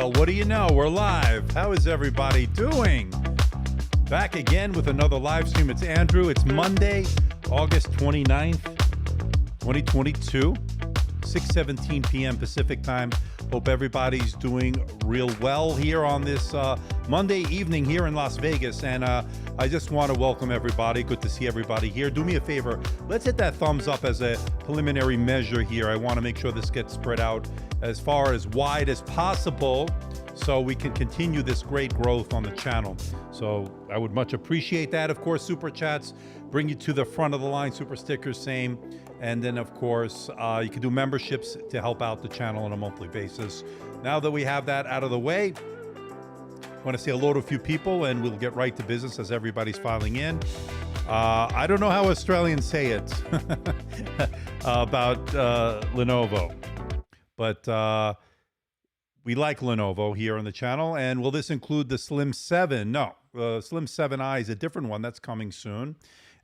Well, what do you know? We're live. How is everybody doing? Back again with another live stream. It's Andrew. It's Monday, August 29th, 2022, 6:17 p.m. Pacific time. Hope everybody's doing real well here on this Monday evening here in Las Vegas. And I just want to welcome everybody. Good to see everybody here. Do me a favor. Let's hit that thumbs up as a preliminary measure here. I want to make sure this gets spread out as far as wide as possible so we can continue this great growth on the channel. So I would much appreciate that. Of course, super chats bring you to the front of the line, super stickers, same. And then, of course, you can do memberships to help out the channel on a monthly basis. Now that we have that out of the way, I want to say hello to a few people, and we'll get right to business as everybody's filing in. I don't know how Australians say it about Lenovo, but we like Lenovo here on the channel. And will this include the Slim 7? No, Slim 7i is a different one that's coming soon.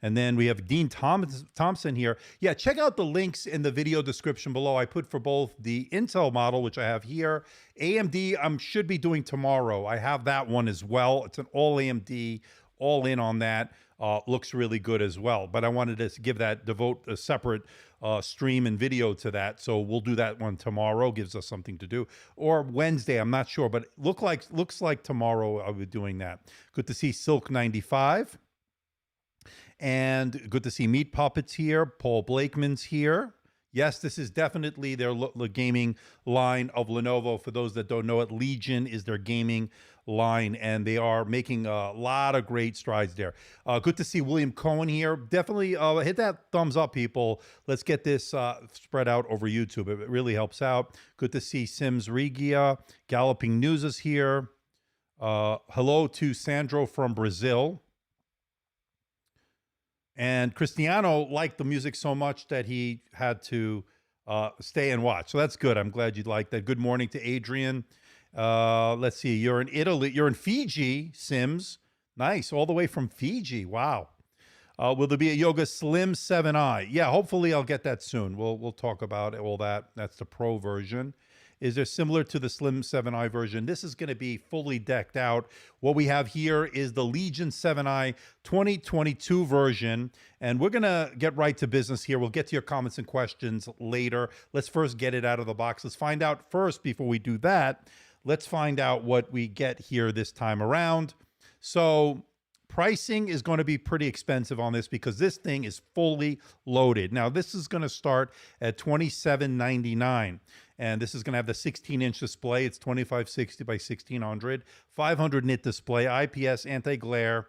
And then we have Dean Thompson here. Yeah, check out the links in the video description below. I put for both the Intel model, which I have here. AMD, I should be doing tomorrow. I have that one as well. It's an all AMD, all in on that. Looks really good as well. But I wanted to devote a separate stream and video to that. So we'll do that one tomorrow. Gives us something to do. Or Wednesday, I'm not sure. But looks like tomorrow I'll be doing that. Good to see Silk 95. And good to see Meat Puppets here. Paul Blakeman's here. Yes, this is definitely their gaming line of Lenovo. For those that don't know it, Legion is their gaming line, and they are making a lot of great strides there. Good to see William Cohen here. Definitely hit that thumbs up, people. Let's get this spread out over YouTube. It really helps out. Good to see Sims Regia. Galloping News is here. Hello to Sandro from Brazil. And Cristiano liked the music so much that he had to stay and watch. So that's good. I'm glad you liked that. Good morning to Adrian. Let's see. You're in Italy. You're in Fiji, Sims. Nice. All the way from Fiji. Wow. Will there be a Yoga Slim 7i? Yeah, hopefully I'll get that soon. We'll talk about all that. That's the Pro version. Is there similar to the Slim 7i version? This is going to be fully decked out. What we have here is the Legion 7i 2022 version, and we're going to get right to business here. We'll get to your comments and questions later. Let's first get it out of the box. Let's find out first, before we do that, let's find out what we get here this time around. So pricing is going to be pretty expensive on this because this thing is fully loaded. Now, this is going to start at $27.99. And this is going to have the 16-inch display. It's 2560 by 1600, 500 nit display, IPS, anti-glare.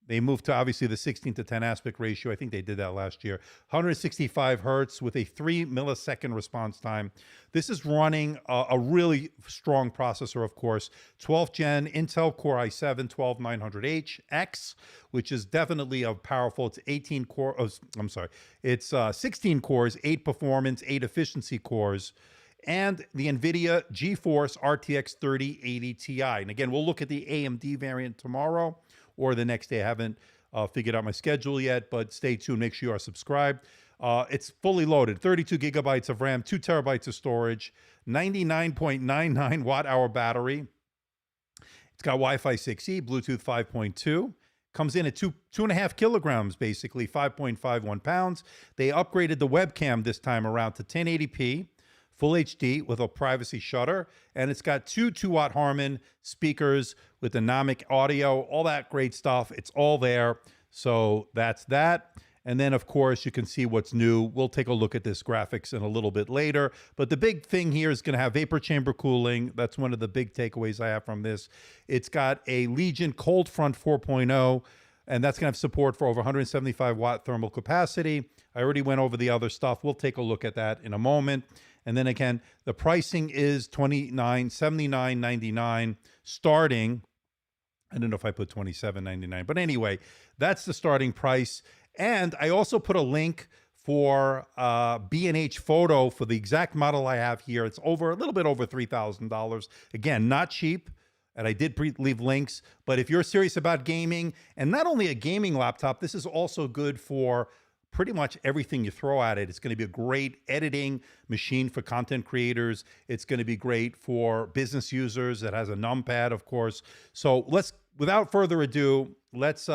They moved to, obviously, the 16:10 aspect ratio. I think they did that last year. 165 hertz with a 3-millisecond response time. This is running a really strong processor, of course. 12th gen Intel Core i7 12900X, which is definitely a powerful. It's 18 core. I'm sorry. It's 16 cores, 8 performance, 8 efficiency cores. And the NVIDIA GeForce RTX 3080 Ti. And again, we'll look at the AMD variant tomorrow or the next day. I haven't figured out my schedule yet, but stay tuned. Make sure you are subscribed. It's fully loaded. 32 gigabytes of RAM, 2 terabytes of storage, 99.99 watt-hour battery. It's got Wi-Fi 6E, Bluetooth 5.2. Comes in at 2.5 kilograms, basically, 5.51 pounds. They upgraded the webcam this time around to 1080p. Full HD with a privacy shutter, and it's got 2 2-watt Harman speakers with the Nahimic audio, all that great stuff. It's all there. So that's that. And then, of course, you can see what's new. We'll take a look at this graphics in a little bit later. But the big thing here is going to have vapor chamber cooling. That's one of the big takeaways I have from this. It's got a Legion Cold Front 4.0. And that's going to have support for over 175 watt thermal capacity. I already went over the other stuff. We'll take a look at that in a moment. And then again, the pricing is $79.99 starting. I don't know if I put $27.99, but anyway, that's the starting price. And I also put a link for B&H Photo for the exact model I have here. It's a little bit over $3,000. Again, not cheap. And I did leave links, but if you're serious about gaming, and not only a gaming laptop, this is also good for pretty much everything you throw at it. It's going to be a great editing machine for content creators. It's going to be great for business users. It has a numpad, of course. So without further ado, let's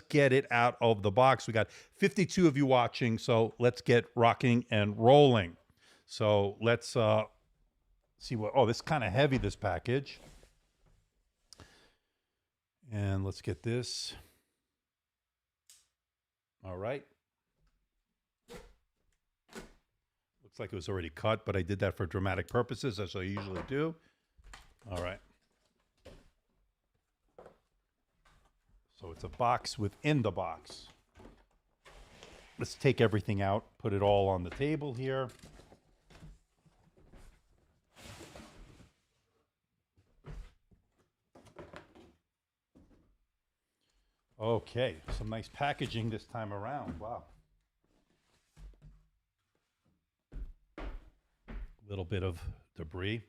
get it out of the box. We got 52 of you watching, so let's get rocking and rolling. So let's see what. Oh, this is kind of heavy, this package. And let's get this. All right. Looks like it was already cut, but I did that for dramatic purposes, as I usually do. All right. So it's a box within the box. Let's take everything out, put it all on the table here. Okay, some nice packaging this time around. Wow. A little bit of debris.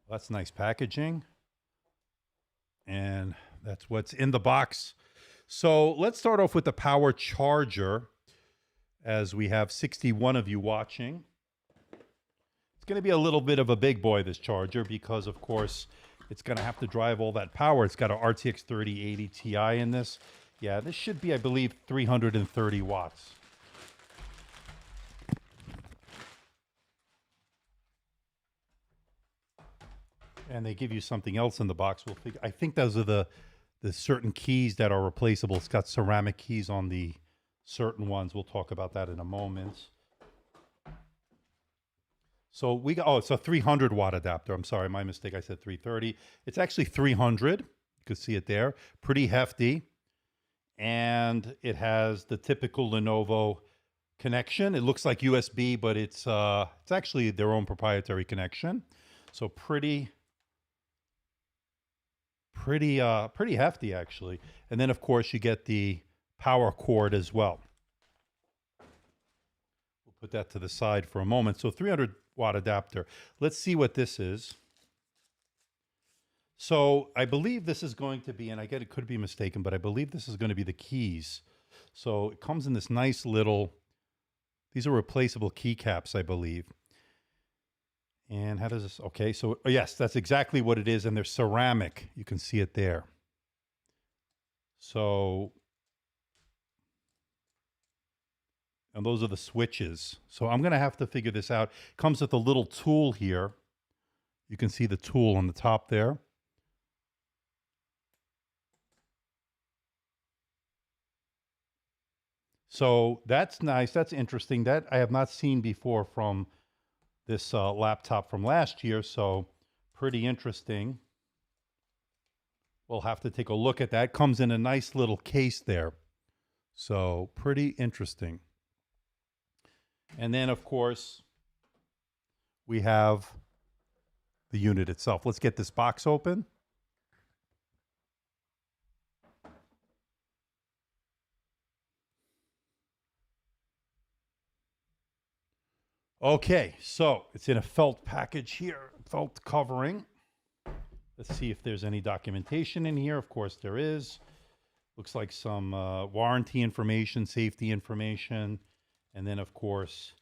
Well, that's nice packaging. And that's what's in the box. So let's start off with the power charger, as we have 61 of you watching. It's going to be a little bit of a big boy, this charger, because, of course, it's going to have to drive all that power. It's got an RTX 3080 Ti in this. Yeah, this should be, I believe, 330 watts. And they give you something else in the box. We'll figure. I think those are the certain keys that are replaceable. It's got ceramic keys on the certain ones. We'll talk about that in a moment. So we got, oh, it's a 300 watt adapter. I'm sorry, my mistake. I said 330. It's actually 300. You can see it there. Pretty hefty. And it has the typical Lenovo connection. It looks like USB, but it's actually their own proprietary connection. So pretty hefty, actually. And then, of course, you get the power cord as well. We'll put that to the side for a moment. So 300 watt adapter. Let's see what this is. So I believe this is going to be, and I get it could be mistaken, but I believe this is going to be the keys. So it comes in this nice little, these are replaceable keycaps, I believe. And how does this, okay, so yes, that's exactly what it is. And they're ceramic. You can see it there. So, and those are the switches. So I'm going to have to figure this out. Comes with a little tool here. You can see the tool on the top there. So that's nice. That's interesting. That I have not seen before from this laptop from last year. So pretty interesting. We'll have to take a look at that. Comes in a nice little case there. So pretty interesting. And then, of course, we have the unit itself. Let's get this box open. Okay, so it's in a felt package here, felt covering. Let's see if there's any documentation in here. Of course there is. Looks like some warranty information, safety information, and then, of course,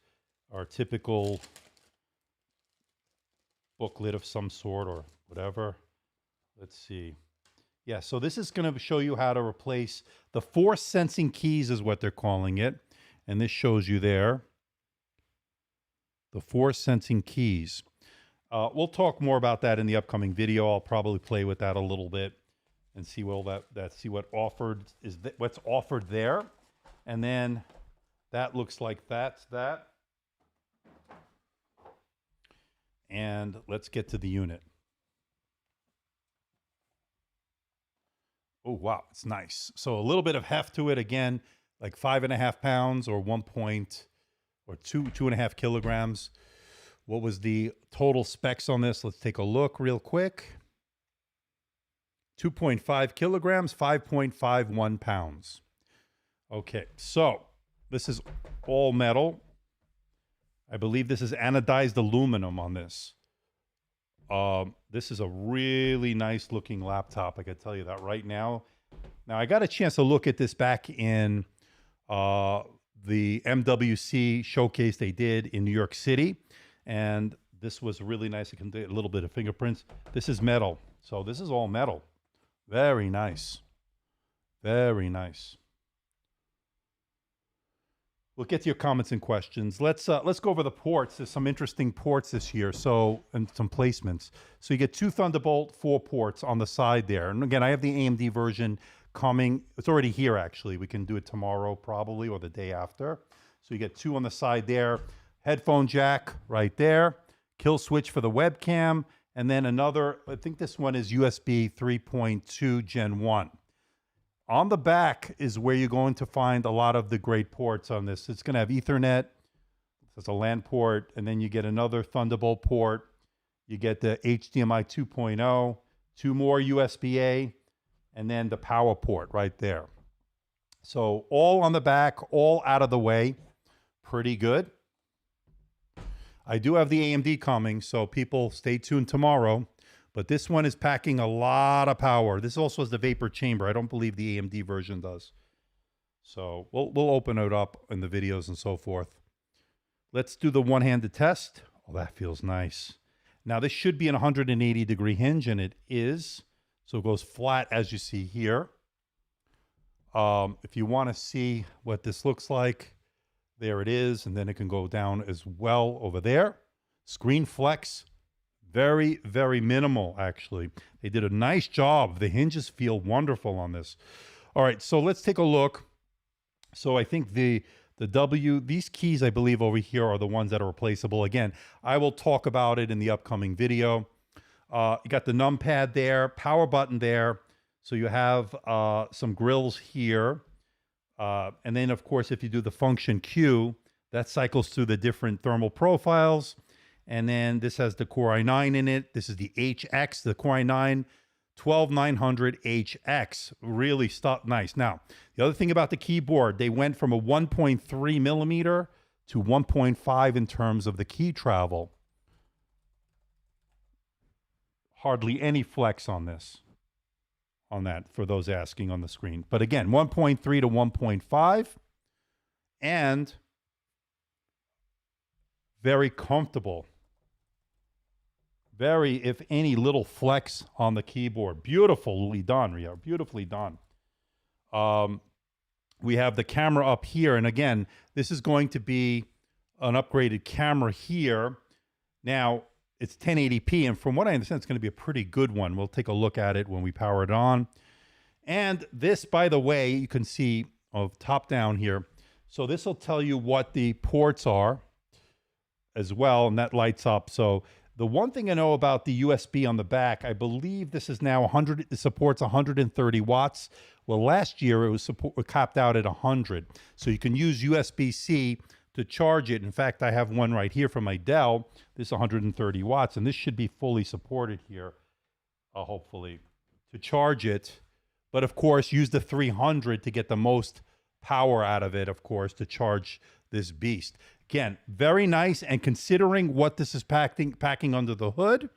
our typical booklet of some sort or whatever. Let's see. Yeah, so this is going to show you how to replace the force sensing keys is what they're calling it. And this shows you there. The force sensing keys. We'll talk more about that in the upcoming video. I'll probably play with that a little bit and see see what offered is what's offered there. And then that looks like that's that. And let's get to the unit. Oh, wow, it's nice. So a little bit of heft to it again, like 5.5 pounds or 2.5 kilograms. What was the total specs on this? Let's take a look real quick. 2.5 kilograms, 5.51 pounds. Okay, so this is all metal. I believe this is anodized aluminum on this. This is a really nice looking laptop. I can tell you that right now. Now I got a chance to look at this back in the MWC showcase they did in New York City. And this was really nice. I can do a little bit of fingerprints. This is metal. So this is all metal. Very nice. Very nice. We'll get to your comments and questions. Let's go over the ports. There's some interesting ports this year, and some placements. So you get 2 Thunderbolt 4 ports on the side there. And again, I have the AMD version coming. It's already here, actually. We can do it tomorrow probably, or the day after. So you get 2 on the side there. Headphone jack right there. Kill switch for the webcam. And then another, I think this one is USB 3.2 Gen 1. On the back is where you're going to find a lot of the great ports on this. It's going to have Ethernet. That's a LAN port. And then you get another Thunderbolt port. You get the HDMI 2.0, 2 more USB-A, and then the power port right there. So all on the back, all out of the way. Pretty good. I do have the AMD coming, so people stay tuned tomorrow. But this one is packing a lot of power. This also has the vapor chamber. I don't believe the AMD version does. So we'll open it up in the videos and so forth. Let's do the one-handed test. Oh, that feels nice. Now, this should be an 180-degree hinge, and it is. So it goes flat, as you see here. If you want to see what this looks like, there it is. And then it can go down as well over there. Screen flex. Very, very minimal, actually. They did a nice job. The hinges feel wonderful on this. All right, so let's take a look. So I think these keys, I believe, over here are the ones that are replaceable. Again, I will talk about it in the upcoming video. You got the numpad there, power button there. So you have some grills here. And then, of course, if you do the function Q, that cycles through the different thermal profiles. And then this has the Core i9 in it. This is the HX, the Core i9 12900HX. Really nice. Now, the other thing about the keyboard, they went from a 1.3 millimeter to 1.5 in terms of the key travel. Hardly any flex on this, on that, for those asking on the screen. But again, 1.3 to 1.5, and very comfortable. Very, if any, little flex on the keyboard. Beautifully done, Rio. Beautifully done. We have the camera up here. And again, this is going to be an upgraded camera here. Now, it's 1080p. And from what I understand, it's going to be a pretty good one. We'll take a look at it when we power it on. And this, by the way, you can see top down here. So this will tell you what the ports are as well. And that lights up. So the one thing I know about the USB on the back, I believe this is now 100. It supports 130 watts. Well, last year it was capped out at 100. So you can use USB-C to charge it. In fact, I have one right here from my Dell. This is 130 watts, and this should be fully supported here, hopefully, to charge it. But of course, use the 300 to get the most power out of it, of course, to charge this beast. Again, very nice, and considering what this is packing under the hood,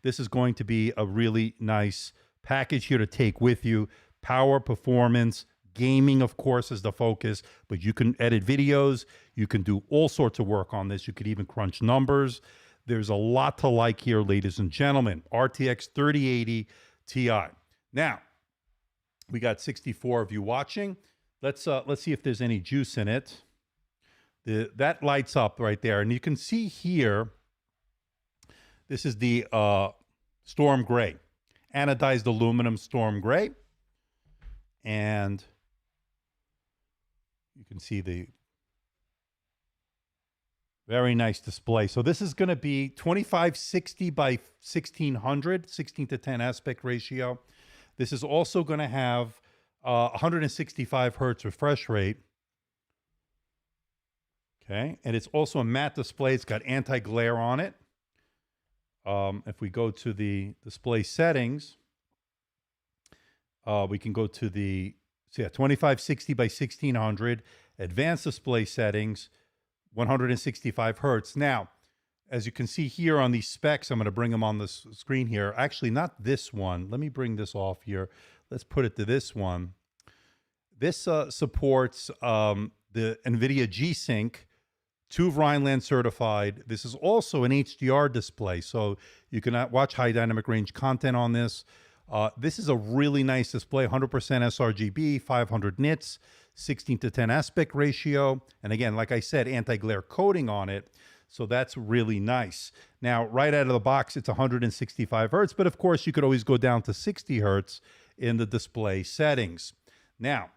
this is going to be a really nice package here to take with you. Power, performance, gaming, of course, is the focus, but you can edit videos. You can do all sorts of work on this. You could even crunch numbers. There's a lot to like here, ladies and gentlemen. RTX 3080 Ti. Now, we got 64 of you watching. Let's see if there's any juice in it. That lights up right there. And you can see here, this is the Storm Gray, anodized aluminum Storm Gray. And you can see the very nice display. So this is going to be 2560 by 1600, 16 to 10 aspect ratio. This is also going to have 165 hertz refresh rate. Okay, and it's also a matte display. It's got anti-glare on it. If we go to the display settings, we can go to the 2560 by 1600, advanced display settings, 165 hertz. Now, as you can see here on these specs, I'm going to bring them on the screen here. Actually, not this one. Let me bring this off here. Let's put it to this one. This supports the NVIDIA G-SYNC, TÜV Rheinland certified. This is also an HDR display, so you can watch high dynamic range content on this. This is a really nice display, 100% sRGB, 500 nits, 16:10 aspect ratio. And again, like I said, anti-glare coating on it. So that's really nice. Now, right out of the box, it's 165 hertz, but of course you could always go down to 60 hertz in the display settings. Now,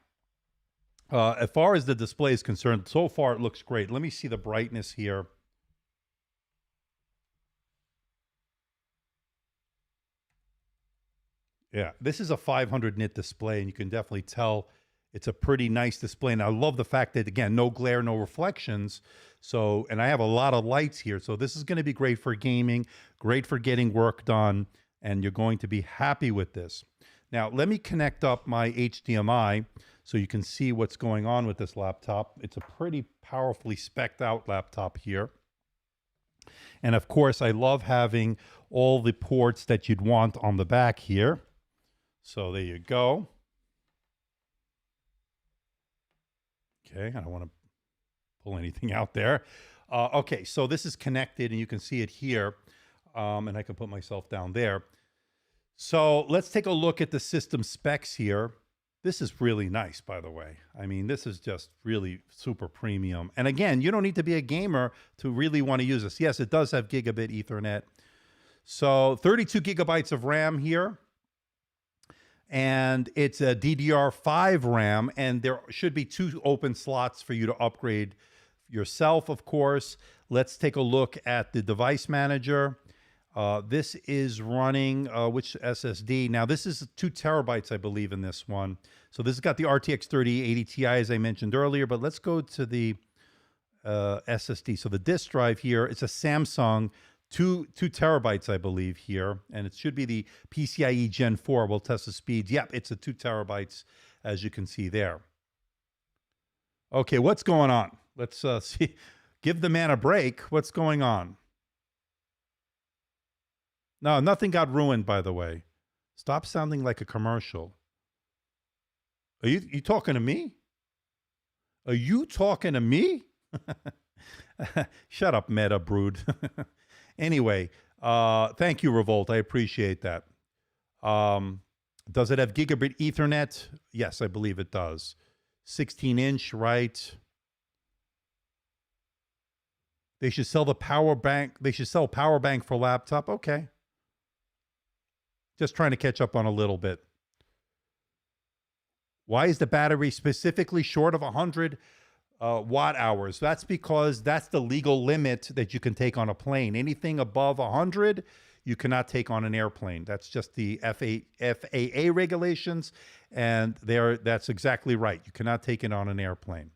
as far as the display is concerned, so far it looks great. Let me see the brightness here. Yeah, this is a 500 nit display, and you can definitely tell it's a pretty nice display. And I love the fact that, again, no glare, no reflections. So, and I have a lot of lights here. So this is going to be great for gaming, great for getting work done, and you're going to be happy with this. Now, let me connect up my HDMI so you can see what's going on with this laptop. It's a pretty powerfully spec'd out laptop here. And of course, I love having all the ports that you'd want on the back here. So there you go. Okay, I don't want to pull anything out there. Okay, so this is connected and you can see it here. And I can put myself down there. So let's take a look at the system specs here. This is really nice, by the way. I mean, this is just really super premium. And again, you don't need to be a gamer to really want to use this. Yes, it does have gigabit Ethernet. So 32 gigabytes of RAM here. And it's a DDR5 RAM. And there should be 2 open slots for you to upgrade yourself, of course. Let's take a look at the device manager. This is running which SSD? Now, this is 2 terabytes, I believe, in this one. So this has got the RTX 3080 Ti, as I mentioned earlier. But let's go to the SSD. So the disk drive here, it's a Samsung, 2 terabytes, I believe, here. And it should be the PCIe Gen 4. We'll test the speeds. Yep, it's a 2 terabytes, as you can see there. Okay, what's going on? Let's see. Give the man a break. What's going on? No, nothing got ruined, by the way. Stop sounding like a commercial. Are you talking to me? Are you talking to me? Shut up, Meta Brood. Anyway, thank you, Revolt. I appreciate that. Does it have gigabit Ethernet? Yes, I believe it does. 16-inch, right? They should sell the power bank. They should sell power bank for laptop. Okay. Just trying to catch up on a little bit. Why is the battery specifically short of 100 watt hours? That's because that's the legal limit that you can take on a plane. Anything above 100, you cannot take on an airplane. That's just the FAA regulations, and that's exactly right. You cannot take it on an airplane.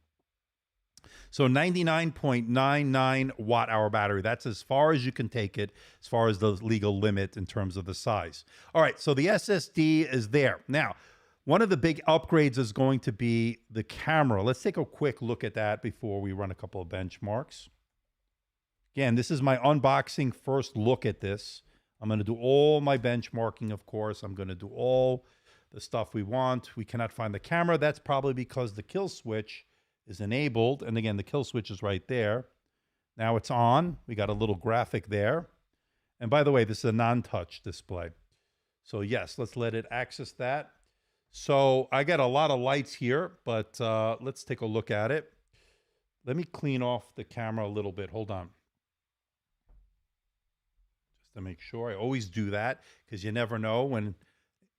So 99.99 watt hour battery. That's as far as you can take it, as far as the legal limit in terms of the size. All right, so the SSD is there. Now, one of the big upgrades is going to be the camera. Let's take a quick look at that before we run a couple of benchmarks. Again, this is my unboxing first look at this. I'm going to do all my benchmarking, of course. I'm going to do all the stuff we want. We cannot find the camera. That's probably because the kill switch is enabled. And again, the kill switch is right there. Now it's on. We got a little graphic there. And by the way, this is a non-touch display. So yes, let's let it access that. So I got a lot of lights here, but let's take a look at it. Let me clean off the camera a little bit. Hold on. Just to make sure. I always do that because you never know when,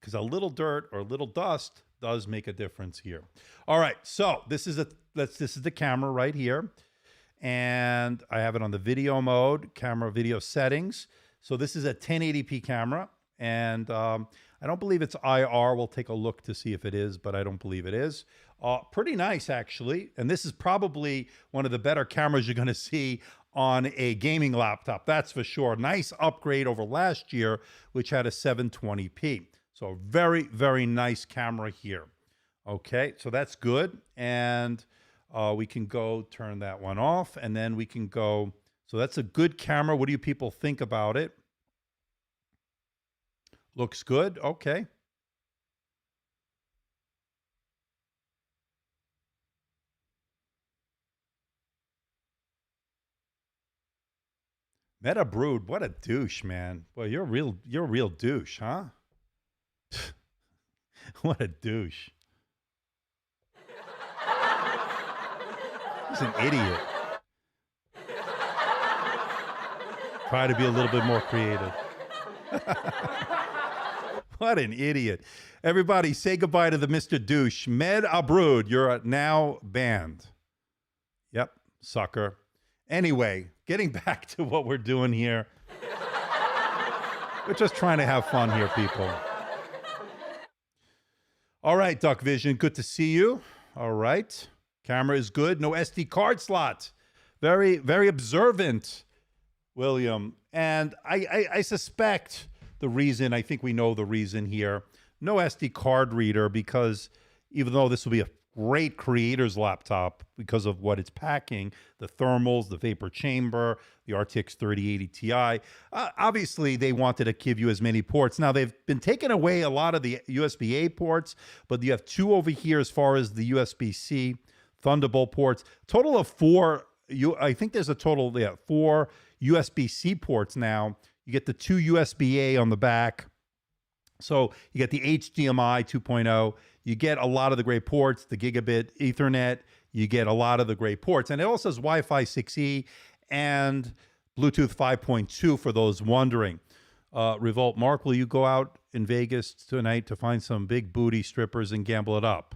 because a little dirt or a little dust does make a difference here. All right, so this is the camera right here, and I have it on the video mode, camera video settings. So this is a 1080p camera, and I don't believe it's IR. We'll take a look to see if it is, but I don't believe it is. Pretty nice, actually, and this is probably one of the better cameras you're going to see on a gaming laptop. That's for sure. Nice upgrade over last year, which had a 720p. So very, very nice camera here. Okay, so that's good. And we can go turn that one off, and then we can go. So that's a good camera. What do you people think about it? Looks good. Okay. Meta Brood, what a douche, man. Well, you're a real douche, huh? What a douche. He's an idiot. Try to be a little bit more creative. What an idiot. Everybody say goodbye to the Mr. Douche. Med Abrud, you're now banned. Yep, sucker. Anyway, getting back to what we're doing here. We're just trying to have fun here, people. All right, Duck Vision, good to see you. All right. Camera is good. No SD card slot. Very, very observant, William. And I suspect the reason, I think we know the reason here. No SD card reader, because even though this will be a great creator's laptop because of what it's packing, the thermals, the vapor chamber, the RTX 3080 Ti, obviously they wanted to give you as many ports. Now they've been taking away a lot of the USB-A ports, but you have two over here as far as the USB-C, Thunderbolt ports. Total of four. I think there's a total, 4 USB-C ports now. You get the 2 USB-A on the back. So you get the HDMI 2.0. You get a lot of the great ports, the gigabit Ethernet. You get a lot of the great ports. And it also has Wi-Fi 6E and Bluetooth 5.2 for those wondering. Revolt Mark, will you go out in Vegas tonight to find some big booty strippers and gamble it up?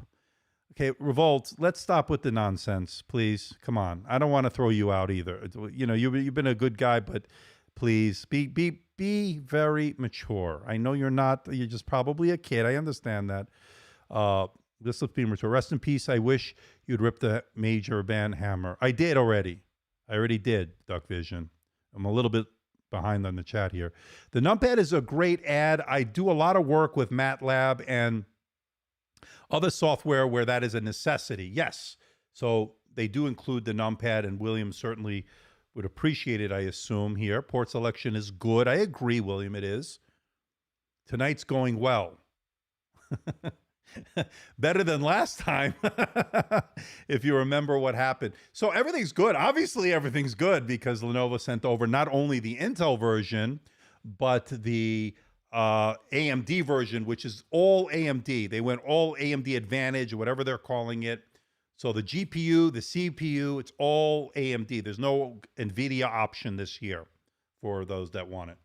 Okay, Revolt, let's stop with the nonsense, please. Come on. I don't want to throw you out either. You know, you've been a good guy, but please be very mature. I know you're not. You're just probably a kid. I understand that. This looks being mature. Rest in peace. I wish you'd rip the major band hammer. I did already. I already did, Duck Vision. I'm a little bit behind on the chat here. The numpad is a great ad. I do a lot of work with MATLAB and other software where that is a necessity. Yes. So they do include the numpad, and William certainly would appreciate it, I assume, here. Port selection is good. I agree, William, it is. Tonight's going well. Better than last time, if you remember what happened. So everything's good. Obviously, everything's good because Lenovo sent over not only the Intel version, but the AMD version, which is all AMD. They went all AMD Advantage, or whatever they're calling it. So the GPU, the CPU, it's all AMD. There's no NVIDIA option this year for those that want it.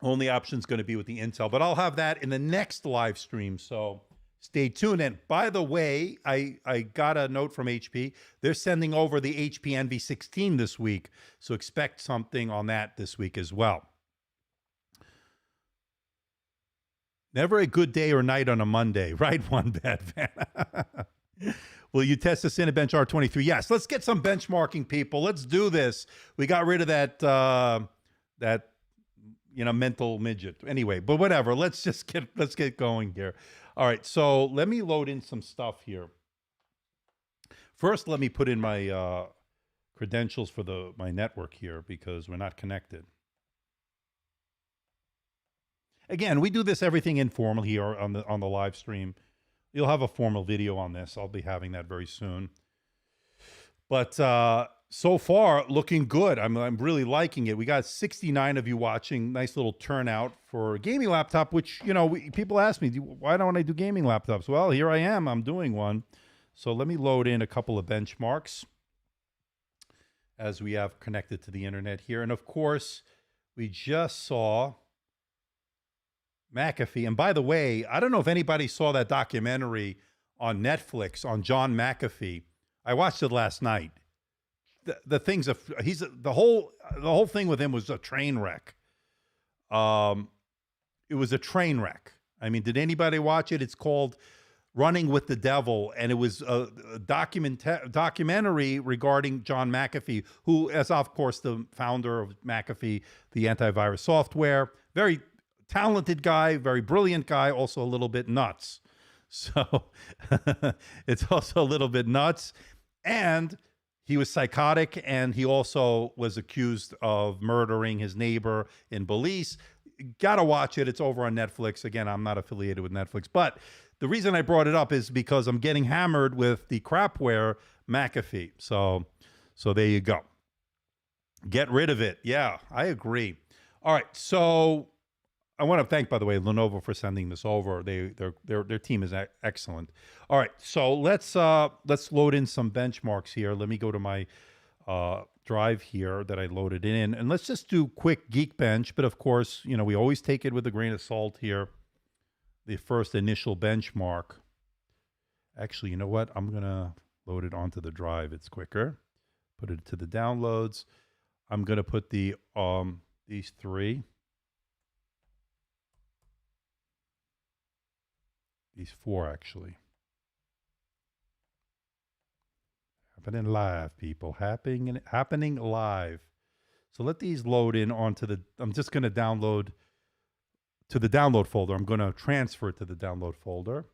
Only option is going to be with the Intel, but I'll have that in the next live stream, so stay tuned. And by the way, I got a note from HP. They're sending over the HP NV16 this week, so expect something on that this week as well. Never a good day or night on a Monday, right? One bad fan. Will you test the Cinebench R23? Yes, let's get some benchmarking, people. Let's do this. We got rid of that mental midget. Anyway, but whatever. Let's get going here. All right, so let me load in some stuff here. First, let me put in my credentials for my network here because we're not connected. Again, we do this everything informal here on the live stream. You'll have a formal video on this. I'll be having that very soon. But so far, looking good. I'm really liking it. We got 69 of you watching. Nice little turnout for a gaming laptop, which, people ask me, why don't I do gaming laptops? Well, here I am. I'm doing one. So let me load in a couple of benchmarks as we have connected to the internet here. And of course, we just saw McAfee. And by the way, I don't know if anybody saw that documentary on Netflix on John McAfee. I watched it last night. The whole thing with him was a train wreck. It was a train wreck. I mean, did anybody watch it? It's called Running with the Devil, and it was a documentary regarding John McAfee, who is, of course, the founder of McAfee, the antivirus software. Very talented guy, very brilliant guy, also a little bit nuts. So it's also a little bit nuts. And he was psychotic, and he also was accused of murdering his neighbor in Belize. Gotta watch it. It's over on Netflix. Again, I'm not affiliated with Netflix. But the reason I brought it up is because I'm getting hammered with the crapware McAfee. So there you go. Get rid of it. Yeah, I agree. All right, so I want to thank, by the way, Lenovo for sending this over. Their team is excellent. All right, so let's load in some benchmarks here. Let me go to my drive here that I loaded in, and let's just do quick Geekbench. But of course, you know, we always take it with a grain of salt here. The first initial benchmark. Actually, you know what? I'm gonna load it onto the drive. It's quicker. Put it to the downloads. I'm gonna put the these three. These four, actually. Happening live, people. Happening live. So let these load in onto the, I'm just going to download to the download folder. I'm going to transfer it to the download folder.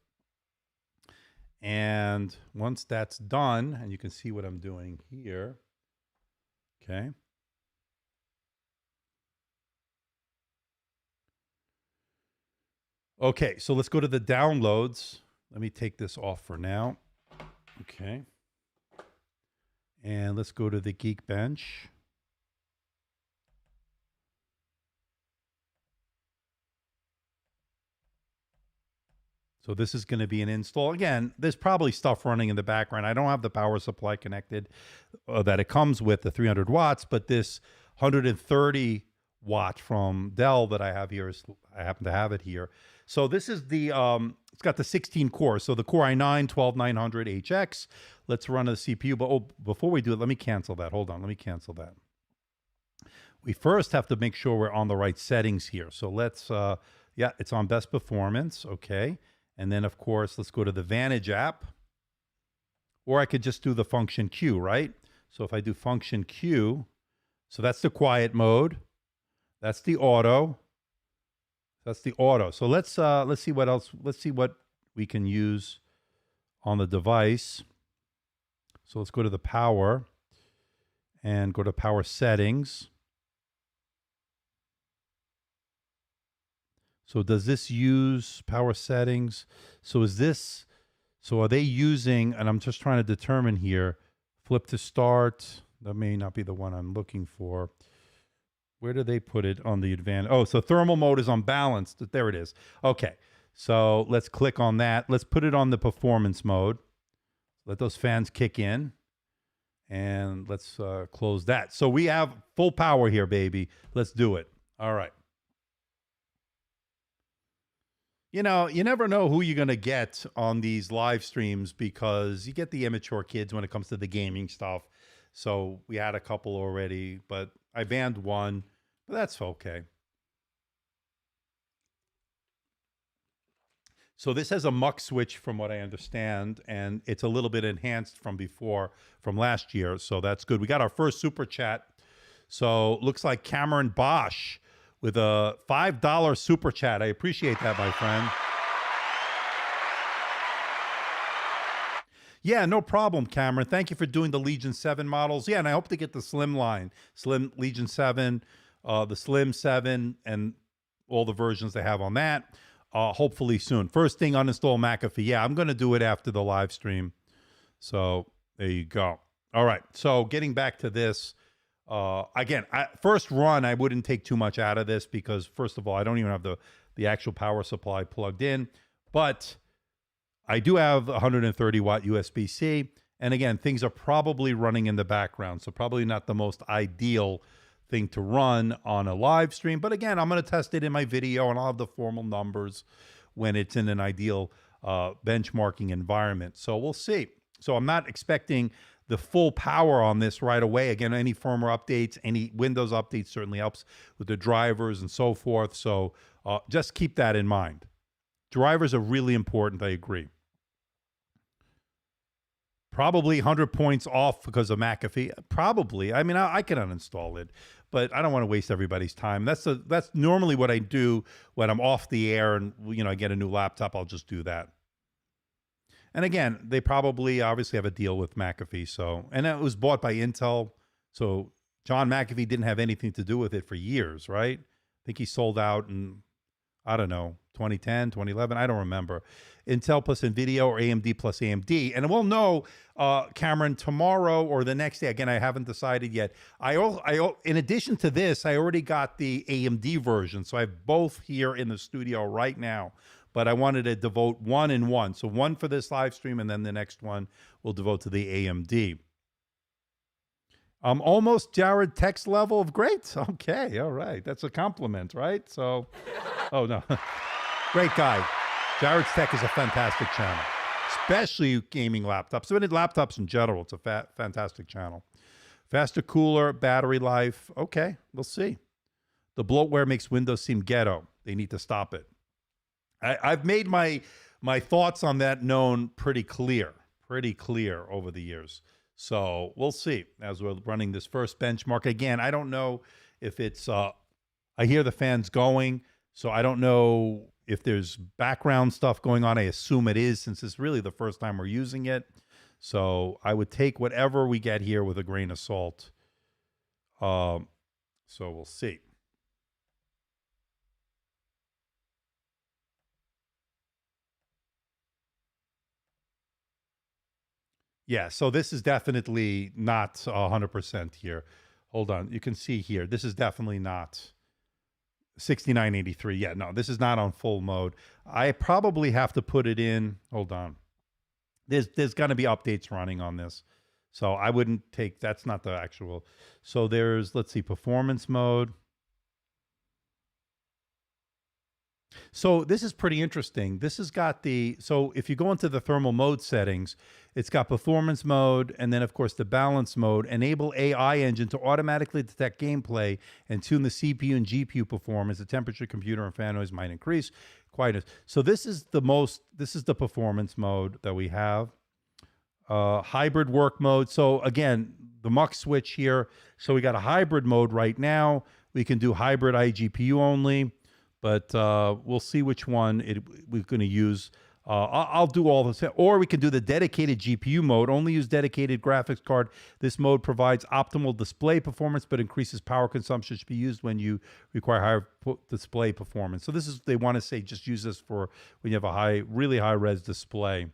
And once that's done, and you can see what I'm doing here. Okay. Okay, so let's go to the downloads. Let me take this off for now. Okay. And let's go to the Geekbench. So this is going to be an install. Again, there's probably stuff running in the background. I don't have the power supply connected that it comes with, the 300 watts, but this 130 watt from Dell that I have here is, I happen to have it here. So this is the, it's got the 16 cores. So the Core i9 12900HX. Let's run a CPU. But before we do it, let me cancel that. Hold on, let me cancel that. We first have to make sure we're on the right settings here. So let's, yeah, it's on best performance. Okay. And then, of course, let's go to the Vantage app. Or I could just do the function Q, right? So if I do function Q, so that's the quiet mode. That's the auto. That's the auto. So let's see what else. Let's see what we can use on the device. So let's go to the power and go to power settings. So does this use power settings? So is this, so are they using, and I'm just trying to determine here, flip to start. That may not be the one I'm looking for. Where do they put it on the advanced? Oh, so thermal mode is unbalanced. There it is. Okay, so let's click on that. Let's put it on the performance mode. Let those fans kick in. And let's close that. So we have full power here, baby. Let's do it. All right. You know, you never know who you're going to get on these live streams because you get the immature kids when it comes to the gaming stuff. So we had a couple already, but I banned one, but that's okay. So this has a muck switch from what I understand, and it's a little bit enhanced from before, from last year. So that's good. We got our first super chat. So looks like Cameron Bosch with a $5 super chat. I appreciate that, my friend. Yeah, no problem, Cameron. Thank you for doing the Legion 7 models. Yeah, and I hope to get the Slim line. Slim Legion 7, the Slim 7, and all the versions they have on that. Hopefully soon. First thing, uninstall McAfee. Yeah, I'm going to do it after the live stream. So there you go. All right. So getting back to this. Again, first run, I wouldn't take too much out of this because, first of all, I don't even have the actual power supply plugged in. But I do have 130 watt USB-C. And again, things are probably running in the background. So probably not the most ideal thing to run on a live stream. But again, I'm going to test it in my video and I'll have the formal numbers when it's in an ideal benchmarking environment. So we'll see. So I'm not expecting the full power on this right away. Again, any firmware updates, any Windows updates certainly helps with the drivers and so forth. So just keep that in mind. Drivers are really important, I agree. Probably 100 points off because of McAfee. Probably. I mean, I can uninstall it, but I don't want to waste everybody's time. That's normally what I do when I'm off the air and, you know, I get a new laptop. I'll just do that. And again, they probably obviously have a deal with McAfee. So, and it was bought by Intel. So John McAfee didn't have anything to do with it for years, right? I think he sold out and I don't know, 2010, 2011. I don't remember. Intel plus NVIDIA or AMD plus AMD. And we'll know, Cameron, tomorrow or the next day. Again, I haven't decided yet. In addition to this, I already got the AMD version. So I have both here in the studio right now. But I wanted to devote one and one. So one for this live stream, and then the next one we'll devote to the AMD. Almost Jared Tech's level of great. Okay, all right. That's a compliment, right? So, oh no. Great guy. Jared's Tech is a fantastic channel, especially gaming laptops. So, laptops in general, it's a fantastic channel. Faster, cooler, battery life. Okay, we'll see. The bloatware makes Windows seem ghetto. They need to stop it. I've made my thoughts on that known pretty clear over the years. So we'll see as we're running this first benchmark. Again, I don't know if it's, I hear the fans going, so I don't know if there's background stuff going on. I assume it is, since it's really the first time we're using it. So I would take whatever we get here with a grain of salt. So we'll see. Yeah, so this is definitely not 100% here. Hold on. You can see here, this is definitely not 6983. Yeah, no, this is not on full mode. I probably have to put it in. Hold on. There's going to be updates running on this. So I wouldn't take, that's not the actual. So there's, let's see, performance mode. So this is pretty interesting. This has got the, so if you go into the thermal mode settings, it's got performance mode, and then of course the balance mode. Enable AI engine to automatically detect gameplay and tune the CPU and GPU performance. The temperature, computer, and fan noise might increase. Quietness. So this is the performance mode that we have. Hybrid work mode. So again, the mux switch here. So we got a hybrid mode right now. We can do hybrid iGPU only. But we'll see which one we're going to use. I'll do all this. Or we can do the dedicated GPU mode, only use dedicated graphics card. This mode provides optimal display performance, but increases power consumption. Should be used when you require higher display performance. So this is, they want to say just use this for when you have a really high res display.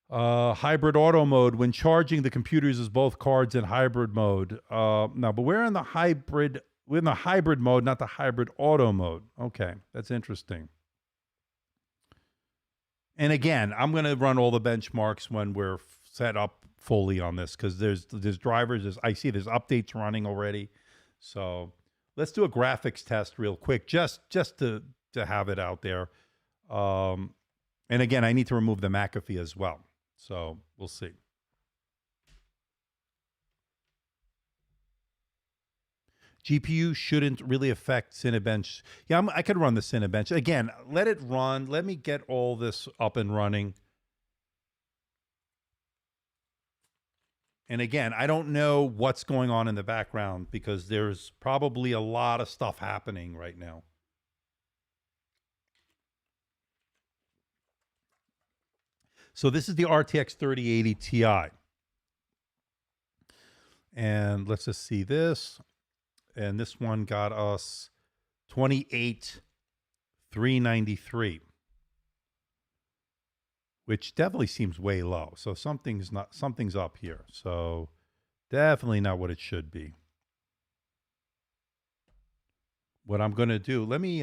Hybrid auto mode. When charging, the computer uses both cards in hybrid mode. Now, but we're in the hybrid mode, not the hybrid auto mode. Okay, that's interesting. And again, I'm going to run all the benchmarks when we're set up fully on this, because there's drivers. I see there's updates running already. So let's do a graphics test real quick, just to have it out there. And again, I need to remove the McAfee as well. So we'll see. GPU shouldn't really affect Cinebench. Yeah, I could run the Cinebench. Again, let it run. Let me get all this up and running. And again, I don't know what's going on in the background, because there's probably a lot of stuff happening right now. So this is the RTX 3080 Ti. And let's just see this. And this one got us 28,393, which definitely seems way low. So something's up here. So definitely not what it should be. What I'm going to do, let me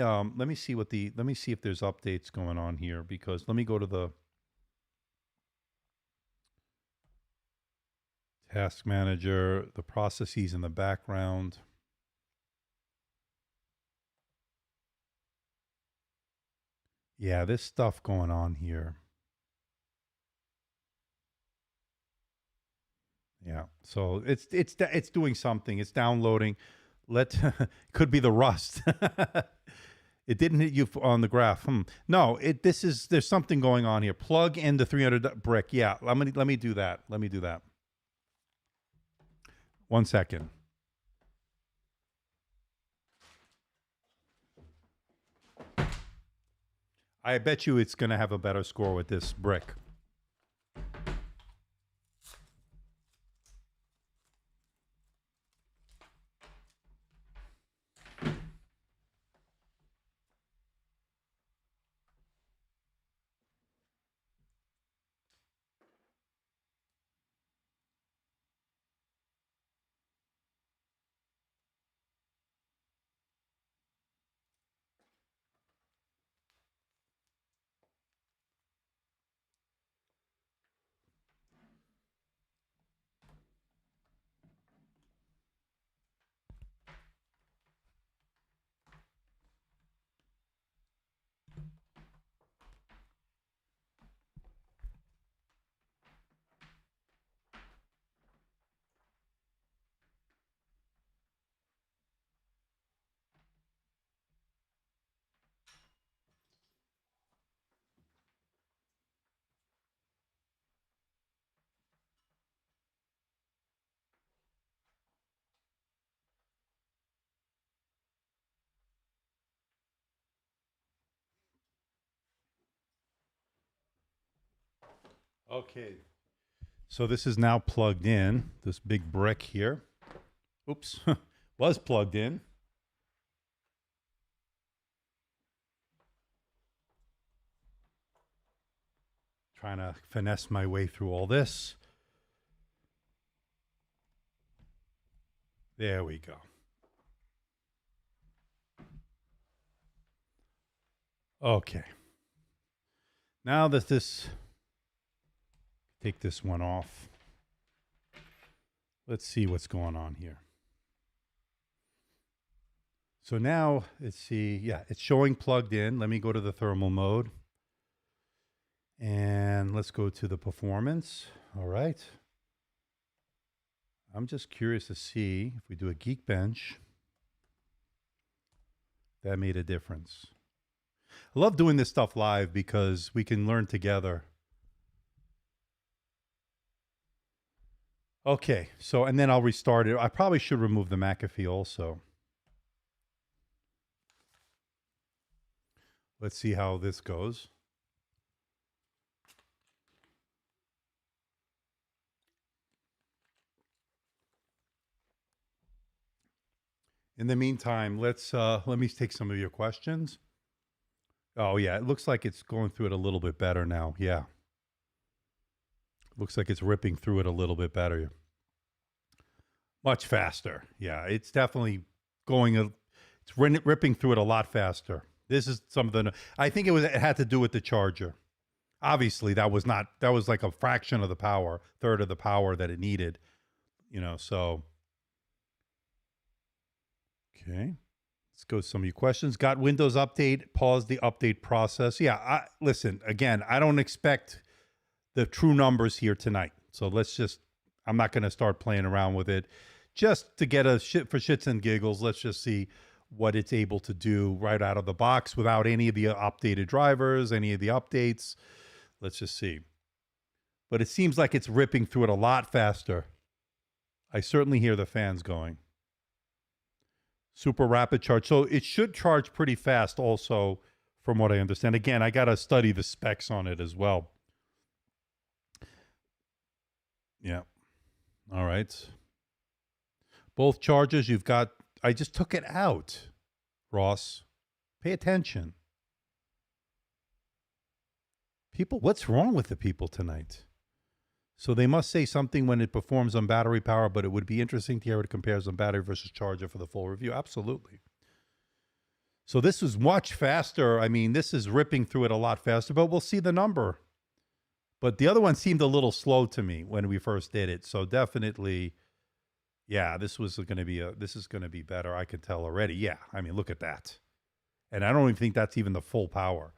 see if there's updates going on here, because let me go to the task manager, the processes in the background. Yeah, there's stuff going on here. Yeah, so it's doing something. It's downloading. Could be the rust. It didn't hit you on the graph. No, there's something going on here. Plug in the 300 brick. Yeah, let me do that. Let me do that. 1 second. I bet you it's going to have a better score with this brick. Okay. So this is now plugged in, this big brick here. Oops. Was plugged in. Trying to finesse my way through all this. There we go. Okay. Now that this, take this one off. Let's see what's going on here. So now, let's see, yeah, it's showing plugged in. Let me go to the thermal mode. And let's go to the performance. All right. I'm just curious to see if we do a Geekbench, that made a difference. I love doing this stuff live because we can learn together. Okay, so, and then I'll restart it. I probably should remove the McAfee also. Let's see how this goes. In the meantime, let me take some of your questions. Oh yeah, it looks like it's going through it a little bit better now. Yeah. Looks like it's ripping through it a little bit better. Much faster. Yeah, it's definitely going, it's ripping through it a lot faster. This is something, I think it had to do with the charger. Obviously, that was like a fraction of the power, third of the power that it needed, you know, so. Okay. Let's go to some of your questions. Got Windows Update, pause the update process. Yeah, listen, again, I don't expect the true numbers here tonight. So let's just, I'm not going to start playing around with it. Just to get a for shits and giggles, let's just see what it's able to do right out of the box without any of the updated drivers, any of the updates. Let's just see. But it seems like it's ripping through it a lot faster. I certainly hear the fans going. Super rapid charge. So it should charge pretty fast also, from what I understand. Again, I got to study the specs on it as well. Yeah. All right. Both chargers you've got, I just took it out, Ross. Pay attention. People, what's wrong with the people tonight? So they must say something when it performs on battery power, but it would be interesting to hear what it compares on battery versus charger for the full review. Absolutely. So this is much faster. I mean, this is ripping through it a lot faster, but we'll see the number. But the other one seemed a little slow to me when we first did it. So definitely, yeah, this is going to be better. I can tell already. Yeah. I mean, look at that. And I don't even think that's even the full power.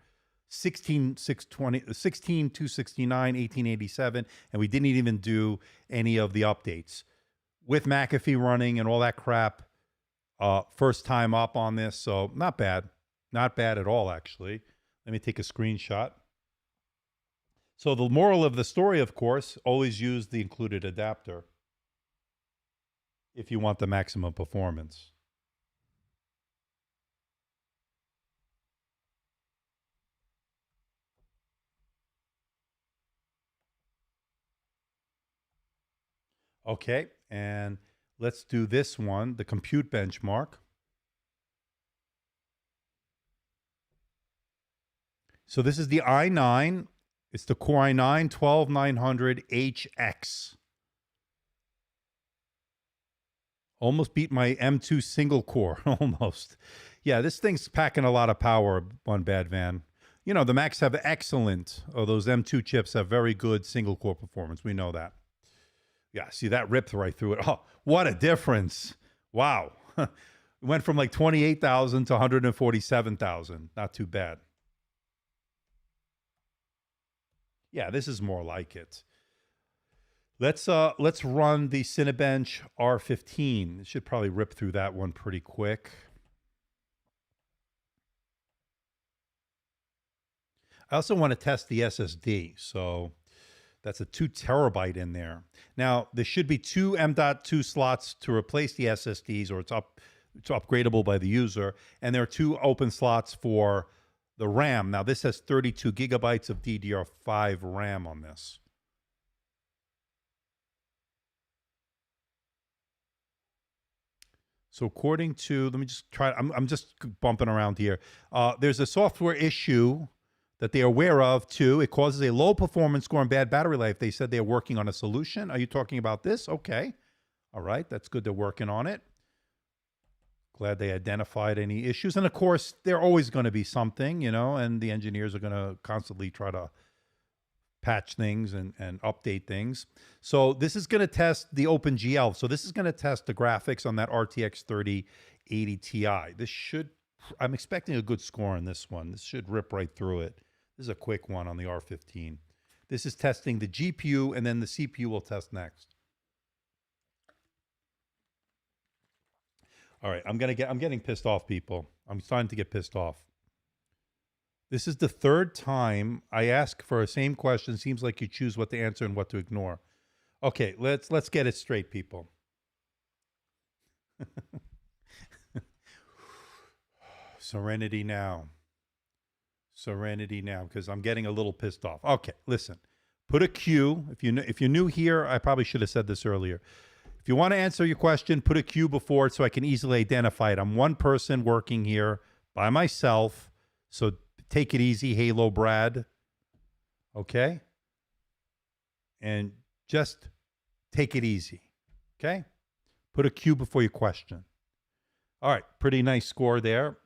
16,269, 1887, and we didn't even do any of the updates. With McAfee running and all that crap, first time up on this, so not bad. Not bad at all, actually. Let me take a screenshot. So the moral of the story, of course, always use the included adapter if you want the maximum performance. Okay, and let's do this one, the compute benchmark. So this is the i9. It's the Core i9 12900HX. Almost beat my M2 single core, almost. Yeah, this thing's packing a lot of power, one bad van. You know, the Macs have excellent, those M2 chips have very good single core performance. We know that. Yeah, see, that ripped right through it. Oh, what a difference. Wow. It went from like 28,000 to 147,000. Not too bad. Yeah, this is more like it. Let's run the Cinebench R15. It should probably rip through that one pretty quick. I also want to test the SSD. So that's a 2 terabyte in there. Now, there should be 2 M.2 slots to replace the SSDs, or it's upgradable by the user. And there are 2 open slots for the RAM. Now, this has 32 gigabytes of DDR5 RAM on this. So according to, let me just try, I'm just bumping around here. There's a software issue that they are aware of too. It causes a low performance score and bad battery life. They said they're working on a solution. Are you talking about this? Okay. All right. That's good. They're working on it. Glad they identified any issues. And of course, they're always going to be something, you know, and the engineers are going to constantly try to patch things and update things. So this is going to test the OpenGL. So this is going to test the graphics on that RTX 3080 Ti. This should, I'm expecting a good score on this one. This should rip right through it. This is a quick one on the R15. This is testing the GPU, and then the CPU will test next. All right, I'm getting pissed off, people. I'm starting to get pissed off. This is the third time I ask for the same question. Seems like you choose what to answer and what to ignore. Okay, let's get it straight, people. Serenity now. Serenity now, because I'm getting a little pissed off. Okay, listen. Put a Q. If you're new here, I probably should have said this earlier. If you want to answer your question, put a Q before it so I can easily identify it. I'm one person working here by myself, so take it easy, Halo Brad. Okay? And just take it easy. Okay? Put a Q before your question. All right, pretty nice score there.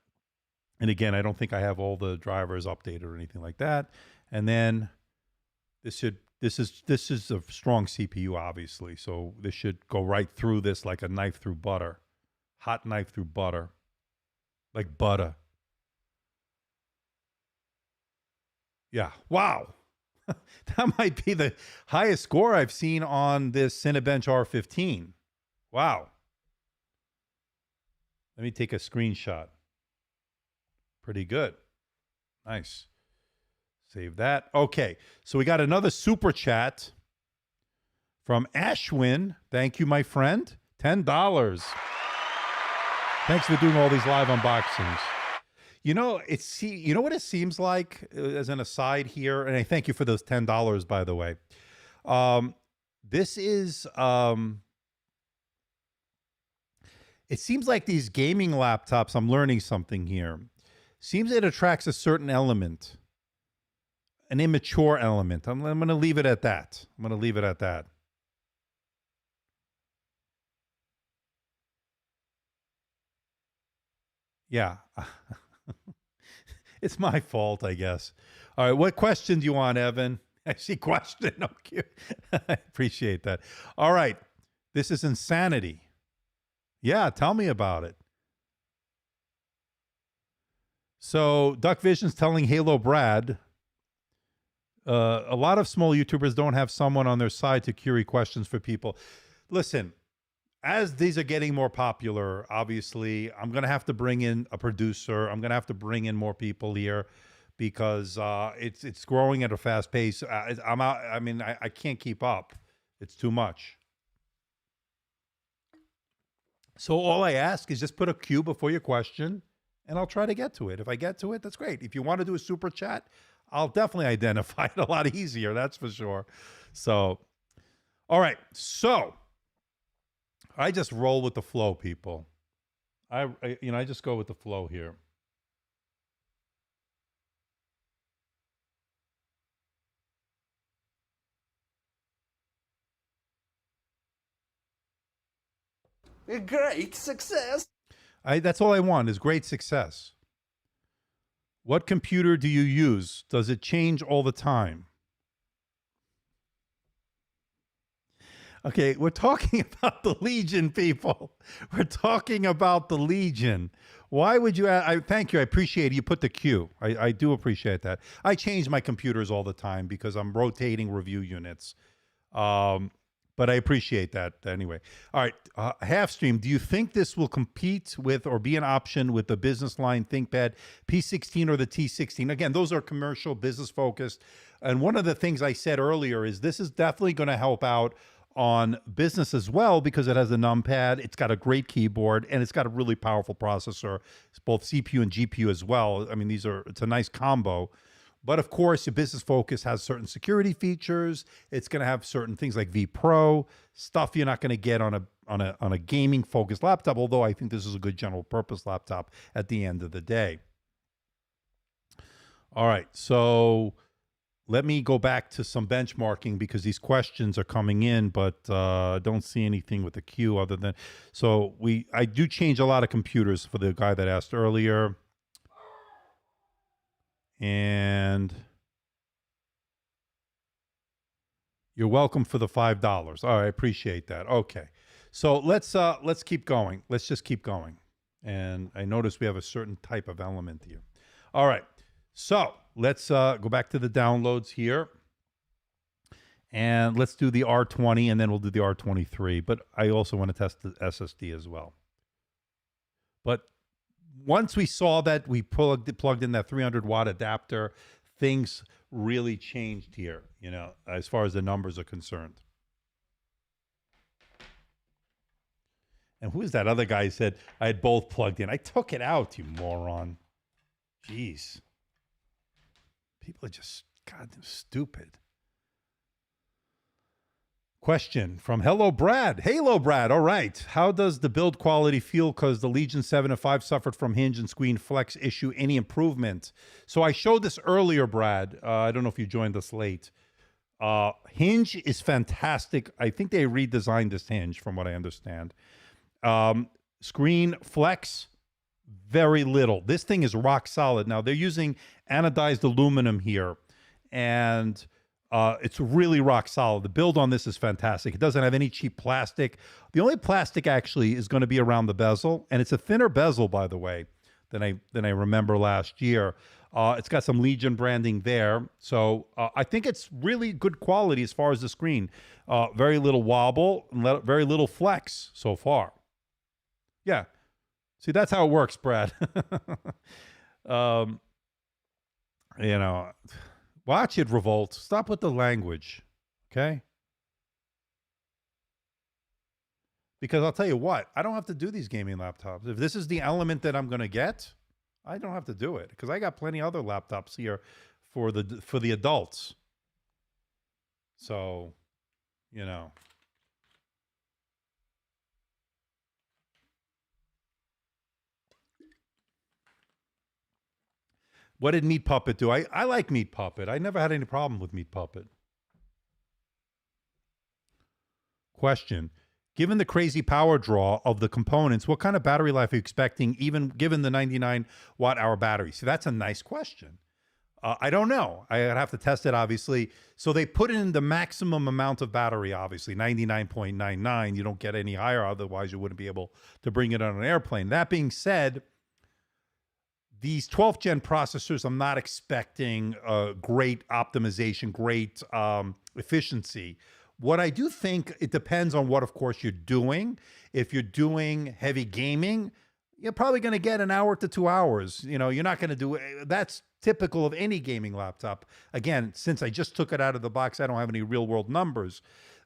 And again, I don't think I have all the drivers updated or anything like that. And then this is a strong CPU, obviously. So this should go right through this like a knife through butter. Hot knife through butter. Like butter. Yeah. Wow. That might be the highest score I've seen on this Cinebench R15. Wow. Let me take a screenshot. Pretty good. Nice. Save that. Okay. So we got another super chat from Ashwin. Thank you, my friend. $10. Thanks for doing all these live unboxings. You know, you know what it seems like, as an aside here, and I thank you for those $10, by the way. This is, it seems like these gaming laptops, I'm learning something here, seems it attracts a certain element, an immature element. I'm going to leave it at that. I'm going to leave it at that. Yeah. It's my fault, I guess. All right, what question do you want, Evan? I see question. Okay. I appreciate that. All right, this is insanity. Yeah, tell me about it. So Duck Vision's telling Halo Brad, a lot of small YouTubers don't have someone on their side to query questions for people. Listen, as these are getting more popular, obviously, I'm going to have to bring in a producer. I'm going to have to bring in more people here because it's growing at a fast pace. I'm out. I mean, I can't keep up. It's too much. So all I ask is just put a Q before your question, and I'll try to get to it. If I get to it, that's great. If you want to do a super chat, I'll definitely identify it a lot easier. That's for sure. So, all right. So I just roll with the flow, people. I just go with the flow here. A great success. That's all I want is great success. What computer do you use? Does it change all the time? Okay, we're talking about the Legion, people. We're talking about the Legion. Why would you? Thank you. I appreciate it. You put the Q. I do appreciate that. I change my computers all the time because I'm rotating review units. But I appreciate that anyway. All right, Halfstream, do you think this will compete with or be an option with the business line ThinkPad P16 or the T16? Again, those are commercial, business focused. And one of the things I said earlier is this is definitely going to help out on business as well because it has a numpad, it's got a great keyboard, and it's got a really powerful processor. It's both CPU and GPU as well. I mean, it's a nice combo. But of course, your business focus has certain security features. It's going to have certain things like V Pro, stuff you're not going to get on a gaming focused laptop, although I think this is a good general purpose laptop at the end of the day. All right, so let me go back to some benchmarking because these questions are coming in, but I don't see anything with the queue other than, so I do change a lot of computers for the guy that asked earlier. And you're welcome for the $5. All right, I appreciate that. Okay. So let's keep going. Let's just keep going. And I notice we have a certain type of element here. All right. So let's go back to the downloads here. And let's do the R20 and then we'll do the R23. But I also want to test the SSD as well. But once we saw that we plugged in that 300-watt adapter, things really changed here, you know, as far as the numbers are concerned. And who is that other guy who said I had both plugged in? I took it out, you moron. Jeez. People are just goddamn stupid. Question from Hello Brad. Hello Brad. All right. How does the build quality feel because the Legion 7 and 5 suffered from hinge and screen flex issue? Any improvement? So I showed this earlier, Brad. I don't know if you joined us late. Hinge is fantastic. I think they redesigned this hinge from what I understand. Screen flex, very little. This thing is rock solid. Now they're using anodized aluminum here and it's really rock solid. The build on this is fantastic. It doesn't have any cheap plastic. The only plastic actually is going to be around the bezel, and it's a thinner bezel, by the way, than I remember last year. It's got some Legion branding there, so I think it's really good quality as far as the screen. Very little wobble, and very little flex so far. Yeah, see that's how it works, Brad. You know. Watch it, Revolt. Stop with the language, okay? Because I'll tell you what, I don't have to do these gaming laptops. If this is the element that I'm going to get, I don't have to do it because I got plenty other laptops here for the adults. So, you know. What did Meat Puppet do? I like Meat Puppet. I never had any problem with Meat Puppet. Question. Given the crazy power draw of the components, what kind of battery life are you expecting, even given the 99 watt-hour battery? See, that's a nice question. I don't know. I'd have to test it, obviously. So they put in the maximum amount of battery, obviously, 99.99. You don't get any higher, otherwise you wouldn't be able to bring it on an airplane. That being said, these 12th gen processors, I'm not expecting great optimization, great efficiency. What I do think, it depends on what, of course, you're doing. If you're doing heavy gaming, you're probably going to get an hour to 2 hours. You know, you're not going to do it. That's typical of any gaming laptop. Again, since I just took it out of the box, I don't have any real world numbers.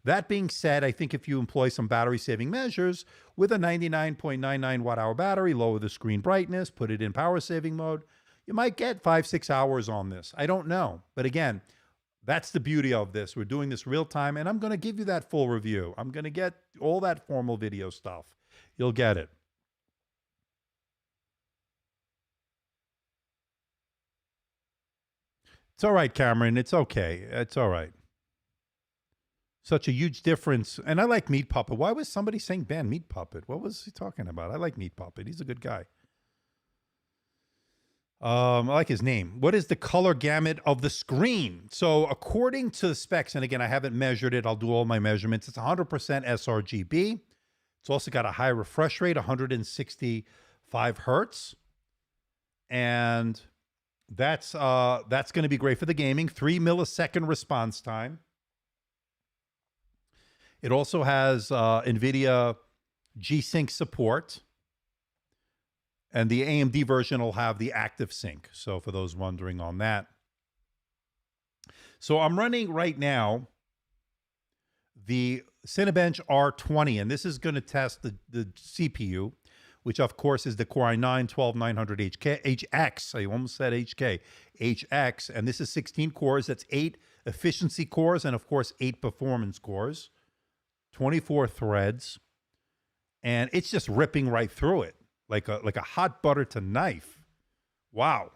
That being said, I think if you employ some battery saving measures with a 99.99 watt-hour battery, lower the screen brightness, put it in power saving mode, you might get 5-6 hours on this. I don't know. But again, that's the beauty of this. We're doing this real time, and I'm going to give you that full review. I'm going to get all that formal video stuff. You'll get it. It's all right, Cameron. It's okay. It's all right. Such a huge difference. And I like Meat Puppet. Why was somebody saying ban Meat Puppet? What was he talking about? I like Meat Puppet. He's a good guy. I like his name. What is the color gamut of the screen? So according to the specs, and again, I haven't measured it. I'll do all my measurements. It's 100% sRGB. It's also got a high refresh rate, 165 hertz. And that's going to be great for the gaming. 3 millisecond response time. It also has NVIDIA G-SYNC support. And the AMD version will have the active sync. So for those wondering on that. So I'm running right now the Cinebench R20. And this is going to test the CPU which of course is the Core i9-12900 HX. I almost said HK. HX. And this is 16 cores. That's 8 efficiency cores and, of course, 8 performance cores. 24 threads. And it's just ripping right through it like a hot butter to knife. Wow.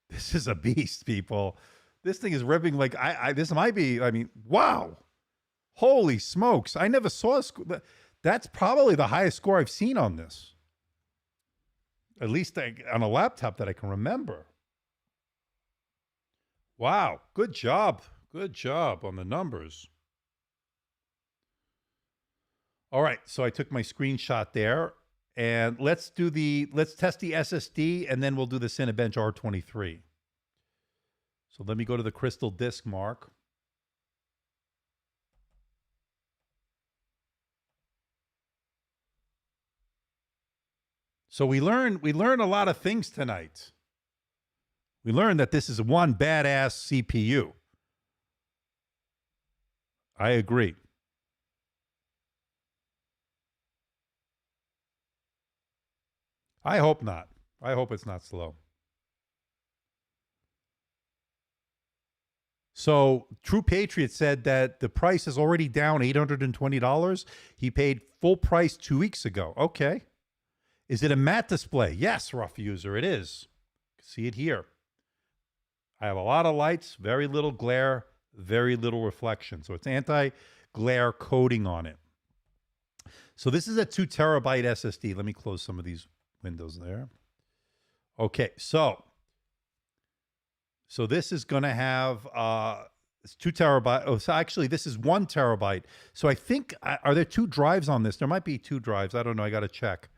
This is a beast, people. This thing is ripping like this might be, I mean, wow. Holy smokes. I never saw a that's probably the highest score I've seen on this. At least on a laptop that I can remember. Wow. Good job. Good job on the numbers. All right. So I took my screenshot there. And let's test the SSD, and then we'll do the Cinebench R23. So let me go to the crystal disk mark. So we learn a lot of things tonight. We learned that this is one badass CPU. I agree. I hope not. I hope it's not slow. So True Patriot said that the price is already down $820. He paid full price 2 weeks ago. Okay. Is it a matte display? Yes, rough user, it is. See it here. I have a lot of lights, very little glare, very little reflection. So it's anti-glare coating on it. So this is a 2 terabyte SSD. Let me close some of these windows there. Okay, so this is going to have it's 2 terabyte. Oh, so actually this is 1 terabyte. So I think, are there 2 drives on this? There might be 2 drives. I don't know. I got to check.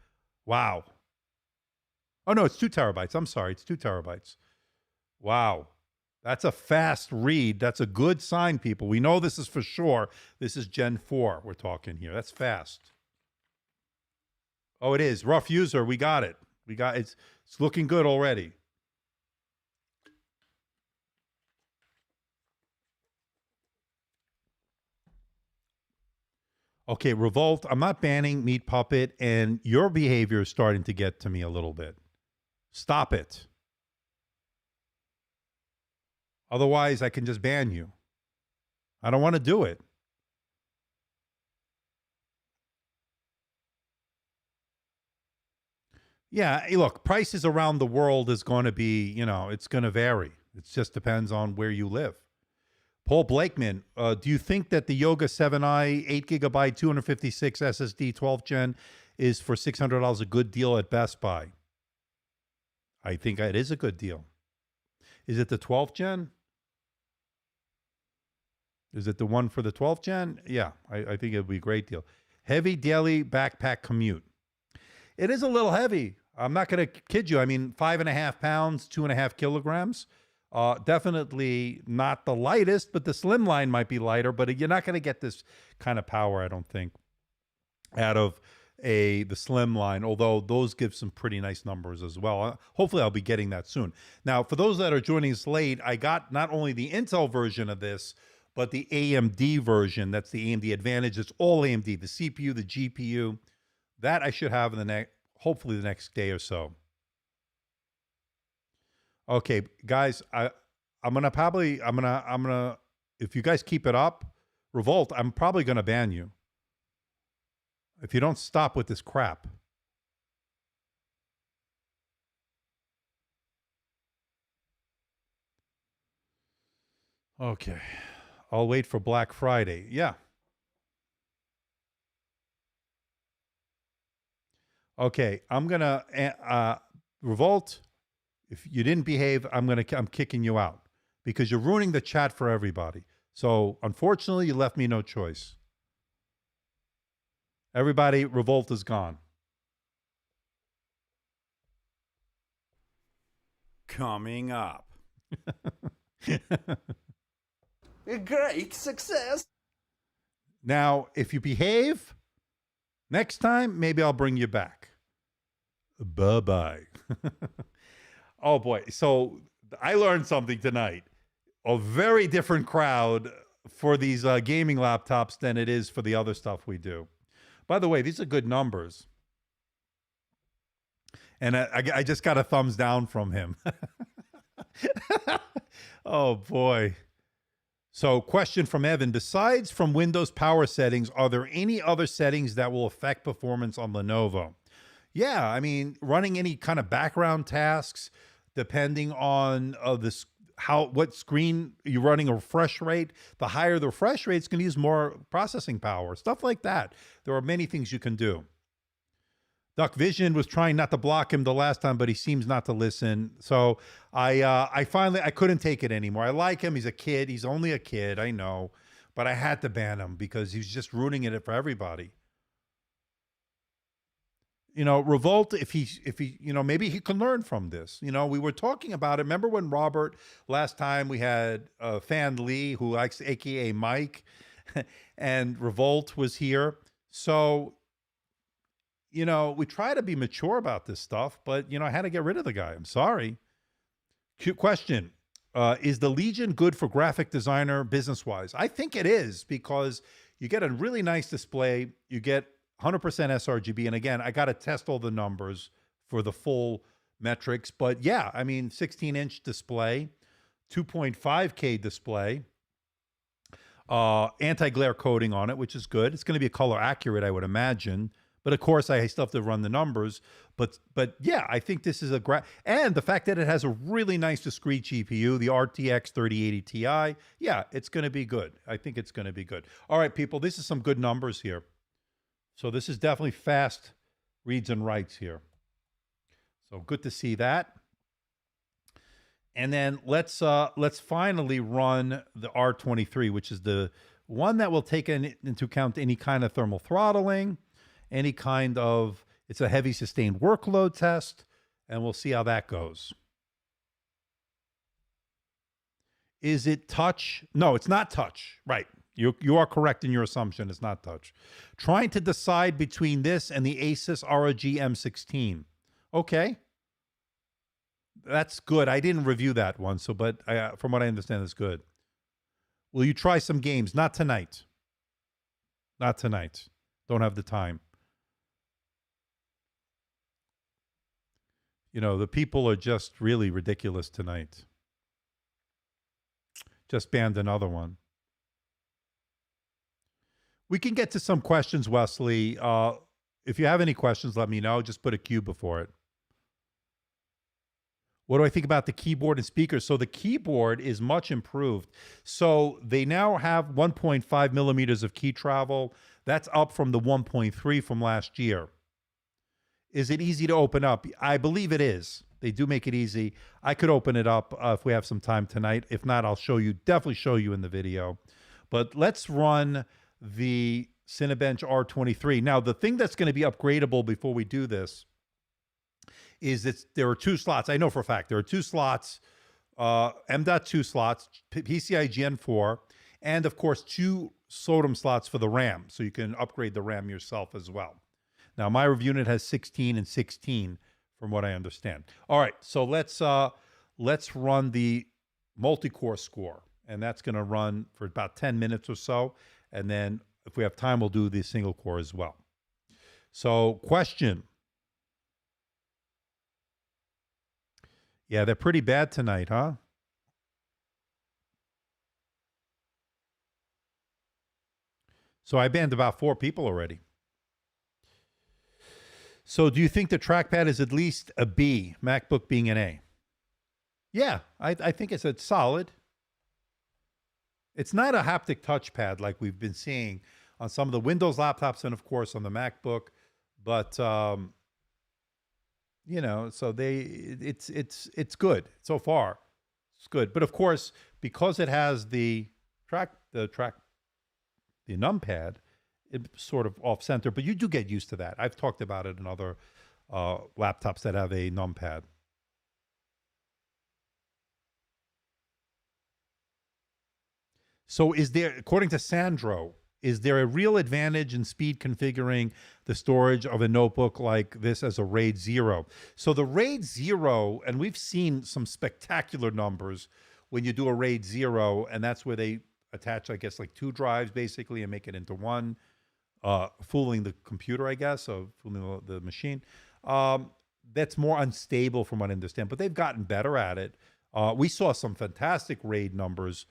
Wow. Oh no, it's 2 terabytes. I'm sorry. It's 2 terabytes. Wow. That's a fast read. That's a good sign, people. We know this is for sure. This is Gen 4 we're talking here. That's fast. Oh, it is. Rough user. We got it. It's looking good already. Okay, Revolt, I'm not banning Meat Puppet, and your behavior is starting to get to me a little bit. Stop it. Otherwise, I can just ban you. I don't want to do it. Yeah, look, prices around the world is going to be, it's going to vary. It just depends on where you live. Paul Blakeman, do you think that the Yoga 7i 8GB 256 SSD 12th gen is for $600 a good deal at Best Buy? I think it is a good deal. Is it the 12th gen? Is it the one for the 12th gen? Yeah, I think it would be a great deal. Heavy daily backpack commute. It is a little heavy. I'm not going to kid you. I mean, 5.5 pounds, 2.5 kilograms. Definitely not the lightest, but the slim line might be lighter, but you're not going to get this kind of power, I don't think, out of the slim line, although those give some pretty nice numbers as well. Hopefully I'll be getting that soon. Now, for those that are joining us late, I got not only the Intel version of this, but the AMD version. That's the AMD Advantage. It's all AMD, the CPU, the GPU. That I should have in the hopefully the next day or so. Okay, guys, I'm gonna if you guys keep it up, Revolt, I'm probably gonna ban you. If you don't stop with this crap. Okay. I'll wait for Black Friday. Yeah. Okay, I'm gonna Revolt. If you didn't behave, I'm kicking you out because you're ruining the chat for everybody. So unfortunately, you left me no choice. Everybody, Revolt is gone. Coming up. A great success. Now, if you behave, next time, maybe I'll bring you back. Bye-bye. Oh, boy. So I learned something tonight. A very different crowd for these gaming laptops than it is for the other stuff we do. By the way, these are good numbers. And I just got a thumbs down from him. Oh boy. So question from Evan, besides from Windows power settings, are there any other settings that will affect performance on Lenovo? Yeah, I mean, running any kind of background tasks, depending on this, what screen you're running, a refresh rate. The higher the refresh rate, it's going to use more processing power, stuff like that. There are many things you can do. Duck Vision was trying not to block him the last time, but he seems not to listen. So I finally, I couldn't take it anymore. I like him. He's a kid. He's only a kid. I know, but I had to ban him because he's just ruining it for everybody. You know, Revolt, if he, you know, maybe he can learn from this. You know, we were talking about it. Remember when Robert, last time we had Fan Lee, who likes AKA Mike, and Revolt was here. So, you know, we try to be mature about this stuff, but, you know, I had to get rid of the guy. I'm sorry. Cute question. Is the Legion good for graphic designer business-wise? I think it is, because you get a really nice display. You get 100% sRGB. And again, I got to test all the numbers for the full metrics. But yeah, I mean, 16-inch display, 2.5K display, anti-glare coating on it, which is good. It's going to be color accurate, I would imagine. But of course, I still have to run the numbers. But yeah, I think this is and the fact that it has a really nice discrete GPU, the RTX 3080 Ti, yeah, it's going to be good. I think it's going to be good. All right, people, this is some good numbers here. So this is definitely fast reads and writes here. So good to see that. And then let's finally run the R23, which is the one that will take into account any kind of thermal throttling, any kind of, it's a heavy sustained workload test, and we'll see how that goes. Is it touch? No, it's not touch. Right. You are correct in your assumption. It's not touch. Trying to decide between this and the Asus ROG M16. Okay. That's good. I didn't review that one, so but from what I understand, it's good. Will you try some games? Not tonight. Not tonight. Don't have the time. You know, the people are just really ridiculous tonight. Just banned another one. We can get to some questions, Wesley. If you have any questions, let me know. Just put a Q before it. What do I think about the keyboard and speakers? So the keyboard is much improved. So they now have 1.5 millimeters of key travel. That's up from the 1.3 from last year. Is it easy to open up? I believe it is. They do make it easy. I could open it up if we have some time tonight. If not, I'll show you, definitely show you in the video. But let's run the Cinebench R23. Now, the thing that's going to be upgradable before we do this is that there are two slots. I know for a fact there are two slots, M.2 slots, PCIe Gen 4, and of course, two SODIMM slots for the RAM. So you can upgrade the RAM yourself as well. Now, my review unit has 16 and 16 from what I understand. All right, so let's run the multi-core score, and that's going to run for about 10 minutes or so. And then if we have time, we'll do the single core as well. So question. Yeah, they're pretty bad tonight, huh? So I banned about 4 people already. So do you think the trackpad is at least a B, MacBook being an A? Yeah, I think it's solid. It's not a haptic touchpad like we've been seeing on some of the Windows laptops and, of course, on the MacBook. But, you know, so it's good so far. It's good. But, of course, because it has the numpad, it's sort of off center, but you do get used to that. I've talked about it in other laptops that have a numpad. So is there, according to Sandro, is there a real advantage in speed configuring the storage of a notebook like this as a RAID 0? So the RAID 0, and we've seen some spectacular numbers when you do a RAID 0, and that's where they attach, I guess, like 2 drives basically and make it into one. Fooling the computer, I guess, or fooling the machine. that's more unstable from what I understand, but they've gotten better at it. We saw some fantastic RAID numbers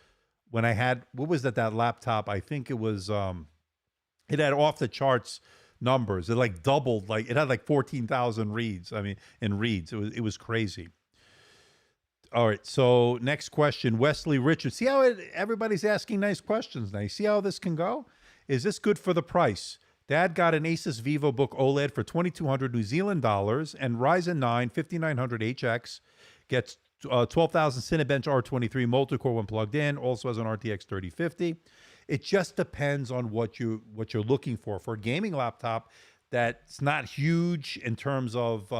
when I had, what was that laptop? I think it was, it had off the charts numbers. It like doubled, like it had like 14,000 reads. I mean, in reads, it was crazy. All right. So next question, Wesley Richards. See how everybody's asking nice questions now. You see how this can go? Is this good for the price? Dad got an Asus VivoBook OLED for 2,200 New Zealand dollars, and Ryzen 9 5900HX gets 12,000 Cinebench R23 multi-core when plugged in. Also has an RTX 3050. It just depends on what you're looking for. For a gaming laptop that's not huge in terms of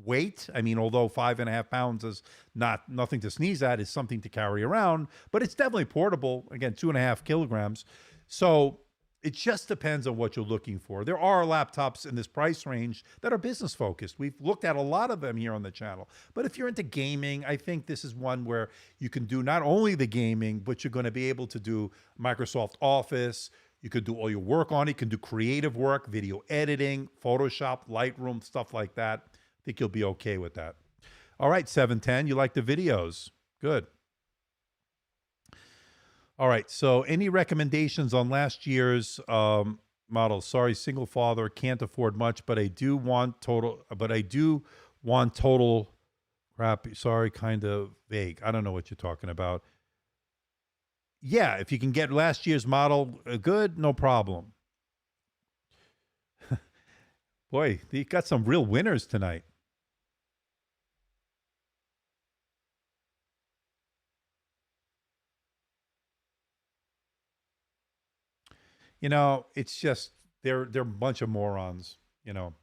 weight. I mean, although 5.5 pounds is nothing to sneeze at, is something to carry around, but it's definitely portable. Again, 2.5 kilograms. So it just depends on what you're looking for. There are laptops in this price range that are business focused. We've looked at a lot of them here on the channel. But if you're into gaming, I think this is one where you can do not only the gaming, but you're going to be able to do Microsoft Office. You could do all your work on it. You can do creative work, video editing, Photoshop, Lightroom, stuff like that. I think you'll be okay with that. All right, 710, you like the videos. Good. All right, so any recommendations on last year's model? Sorry, single father, can't afford much, but I do want total, crap. Sorry, kind of vague. I don't know what you're talking about. Yeah, if you can get last year's model good, no problem. Boy, you got some real winners tonight. You know, it's just they're a bunch of morons, you know.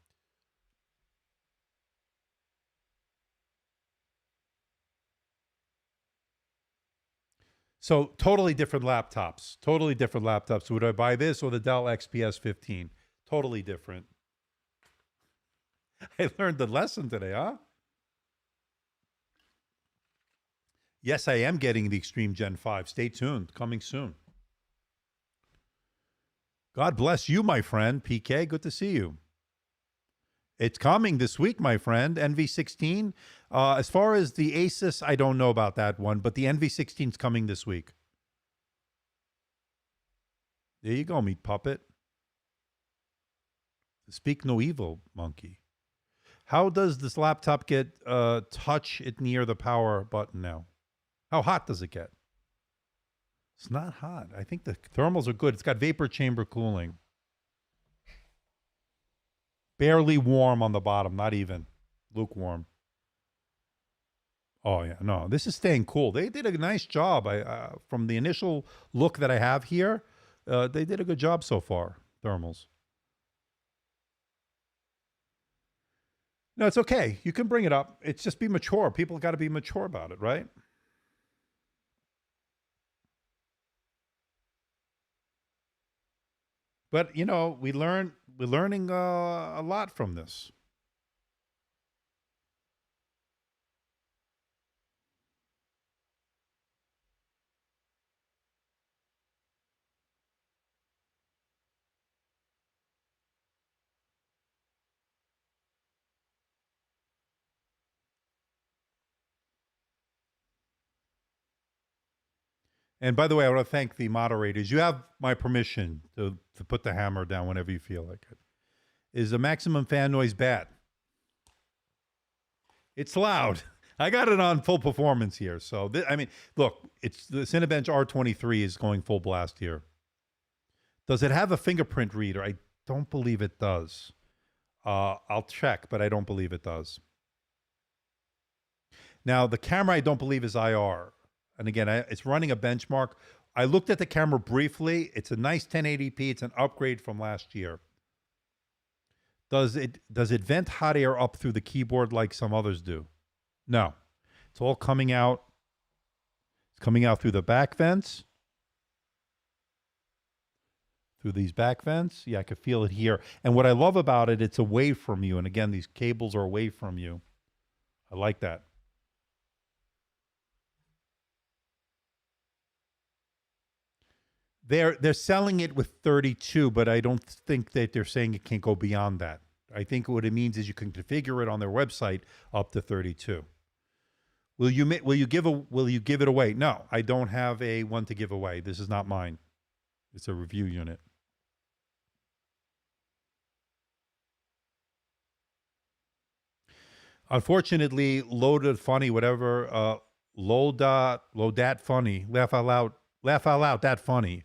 So totally different laptops. Totally different laptops. Would I buy this or the Dell XPS 15? Totally different. I learned the lesson today, huh? Yes, I am getting the Extreme Gen 5. Stay tuned. Coming soon. God bless you, my friend. PK, good to see you. It's coming this week, my friend. NV16. As far as the Asus, I don't know about that one, but the NV16 is coming this week. There you go, meat puppet. Speak no evil, monkey. How does this laptop get touch it near the power button now? How hot does it get? It's not hot. I think the thermals are good. It's got vapor chamber cooling. Barely warm on the bottom, not even lukewarm. Oh yeah, no, this is staying cool. They did a nice job. From the initial look that I have here, they did a good job so far. Thermals. No, it's okay. You can bring it up. It's just be mature. People got to be mature about it, right? But you know, we're learning a lot from this. And by the way, I want to thank the moderators. You have my permission to put the hammer down whenever you feel like it. Is the maximum fan noise bad? It's loud. I got it on full performance here. So, I mean, look, it's the Cinebench R23 is going full blast here. Does it have a fingerprint reader? I don't believe it does. I'll check, but I don't believe it does. Now, the camera I don't believe is IR. And again, it's running a benchmark. I looked at the camera briefly. It's a nice 1080p. It's an upgrade from last year. Does it vent hot air up through the keyboard like some others do? No. It's all coming out. It's coming out through the back vents. Through these back vents. Yeah, I can feel it here. And what I love about it, it's away from you. And again, these cables are away from you. I like that. They're selling it with 32, but I don't think that they're saying it can't go beyond that. I think what it means is you can configure it on their website up to 32. Will you give it away? No, I don't have a one to give away. This is not mine. It's a review unit. Unfortunately, loaded funny, whatever, lodat funny, laugh out loud, that funny.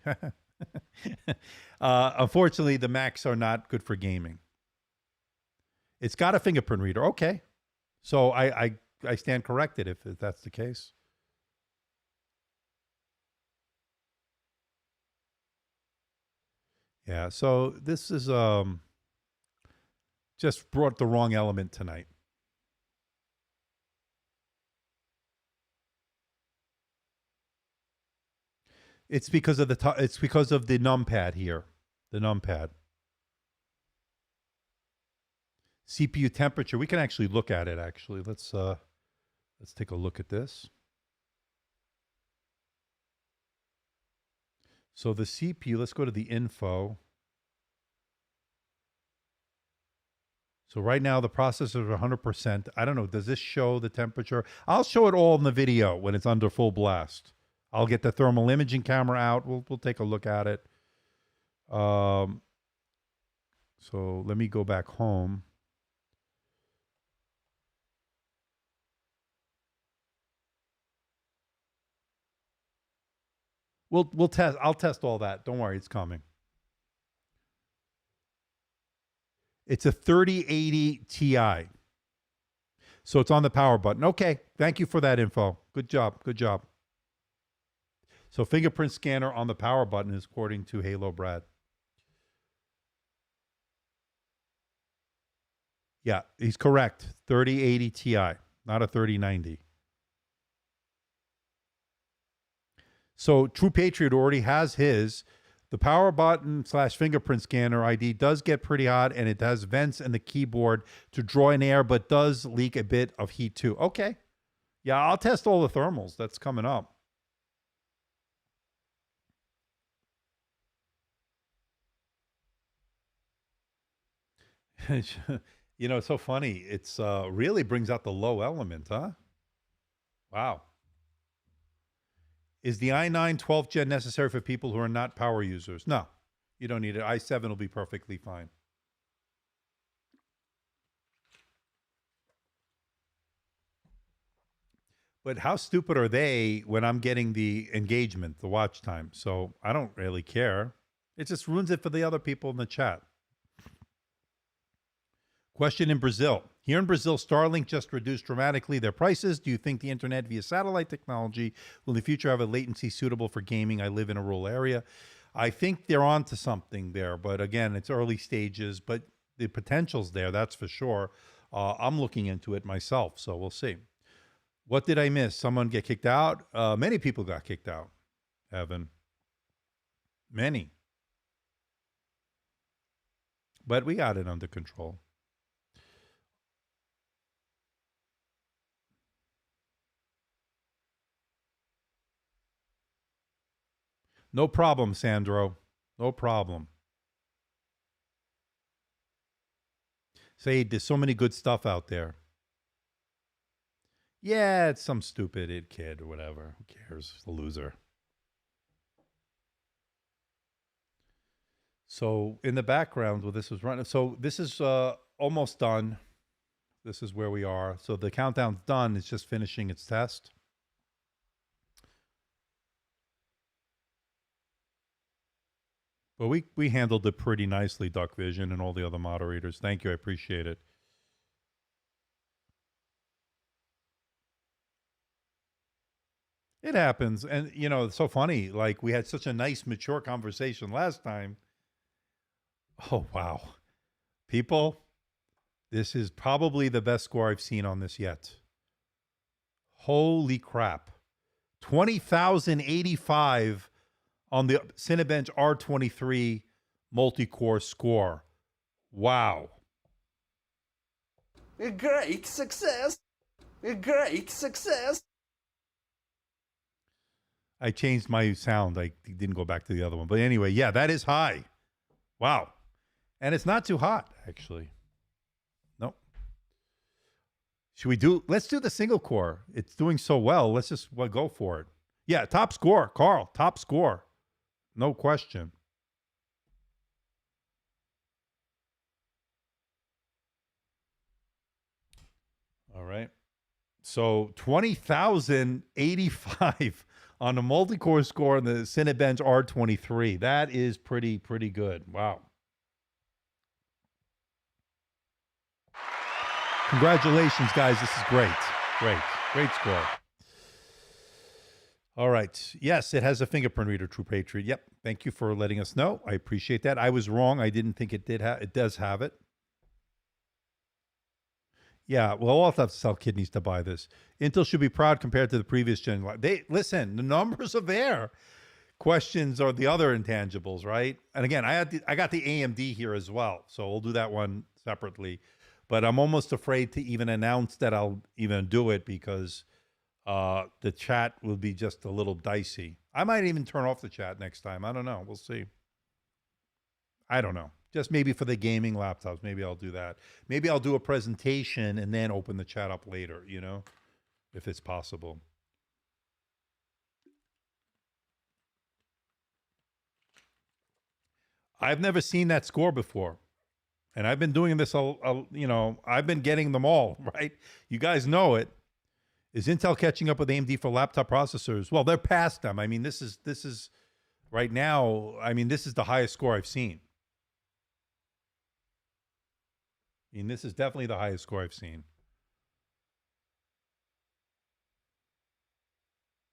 Unfortunately, the Macs are not good for gaming. It's got a fingerprint reader. Okay. So I stand corrected if that's the case. Yeah, so this is just brought the wrong element tonight. It's because of the numpad here, the numpad. CPU temperature. We can actually look at it. Actually, let's take a look at this. So the CPU. Let's go to the info. So right now the processor is 100%. I don't know. Does this show the temperature? I'll show it all in the video when it's under full blast. I'll get the thermal imaging camera out. We'll take a look at it. So let me go back home. We'll test. I'll test all that. Don't worry, it's coming. It's a 3080 Ti. So it's on the power button. Okay, thank you for that info. Good job. Good job. So fingerprint scanner on the power button is according to Halo Brad. Yeah, he's correct. 3080 Ti, not a 3090. So True Patriot already has his. The power button / fingerprint scanner ID does get pretty hot, and it has vents in the keyboard to draw in air, but does leak a bit of heat too. Okay. Yeah, I'll test all the thermals. That's coming up. You know, it's so funny. It's really brings out the low element, huh? Wow. Is the i9 12th gen necessary for people who are not power users? No, you don't need it. i7 will be perfectly fine. But how stupid are they when I'm getting the engagement, the watch time? So I don't really care. It just ruins it for the other people in the chat. Question in Brazil. Here in Brazil, Starlink just reduced dramatically their prices. Do you think the internet via satellite technology will in the future have a latency suitable for gaming? I live in a rural area. I think they're on to something there, but again, it's early stages, but the potential's there, that's for sure. I'm looking into it myself, so we'll see. What did I miss? Someone get kicked out? Many people got kicked out, Evan. Many. But we got it under control. No problem, Sandro. No problem. Say, there's so many good stuff out there. Yeah, it's some stupid kid or whatever. Who cares? The loser. So in the background, well, this was running. So this is almost done. This is where we are. So the countdown's done. It's just finishing its test. But we handled it pretty nicely, Duck Vision and all the other moderators. Thank you. I appreciate it. It happens. And, you know, it's so funny. Like, we had such a nice, mature conversation last time. Oh, wow. People, this is probably the best score I've seen on this yet. Holy crap. 20,085 on the Cinebench R23 multi-core score. Wow. A great success. A great success. I changed my sound. I didn't go back to the other one. But anyway, yeah, that is high. Wow. And it's not too hot, actually. Should we do, let's do the single core. It's doing so well. Let's just go for it. Yeah, top score, Carl, top score. No question. All right. So 20,085 on the multi-core score on the Cinebench R23. That is pretty good. Wow. Congratulations, guys. This is great. Great score. All right. Yes, it has a fingerprint reader, True Patriot. Yep. Thank you for letting us know. I appreciate that. I was wrong. I didn't think it did have. It does have it. Yeah. Well, I'll have to sell kidneys to buy this. Intel should be proud compared to the previous gen. They listen. The numbers are there. Questions are the other intangibles, right? And again, I got the AMD here as well, so we'll do that one separately. But I'm almost afraid to even announce that I'll even do it because the chat will be just a little dicey. I might even turn off the chat next time. I don't know. We'll see. I don't know. Just maybe for the gaming laptops. Maybe I'll do that. Maybe I'll do a presentation and then open the chat up later, you know, if it's possible. I've never seen that score before. And I've been doing this, you know, I've been getting them all, right? You guys know it. Is Intel catching up with AMD for laptop processors? Well, they're past them. I mean, this is right now, I mean, this is the highest score I've seen. I mean, this is definitely the highest score I've seen.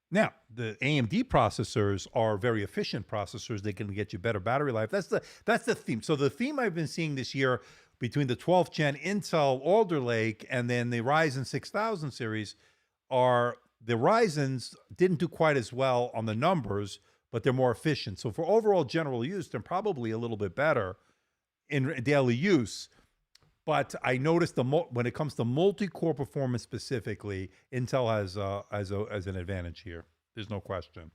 Now, the AMD processors are very efficient processors. They can get you better battery life. That's the theme. So the theme I've been seeing this year between the 12th gen Intel Alder Lake and then the Ryzen 6000 series are the Ryzens didn't do quite as well on the numbers, but they're more efficient. So for overall general use, they're probably a little bit better in daily use. But I noticed when it comes to multi-core performance specifically, Intel has an advantage here. There's no question.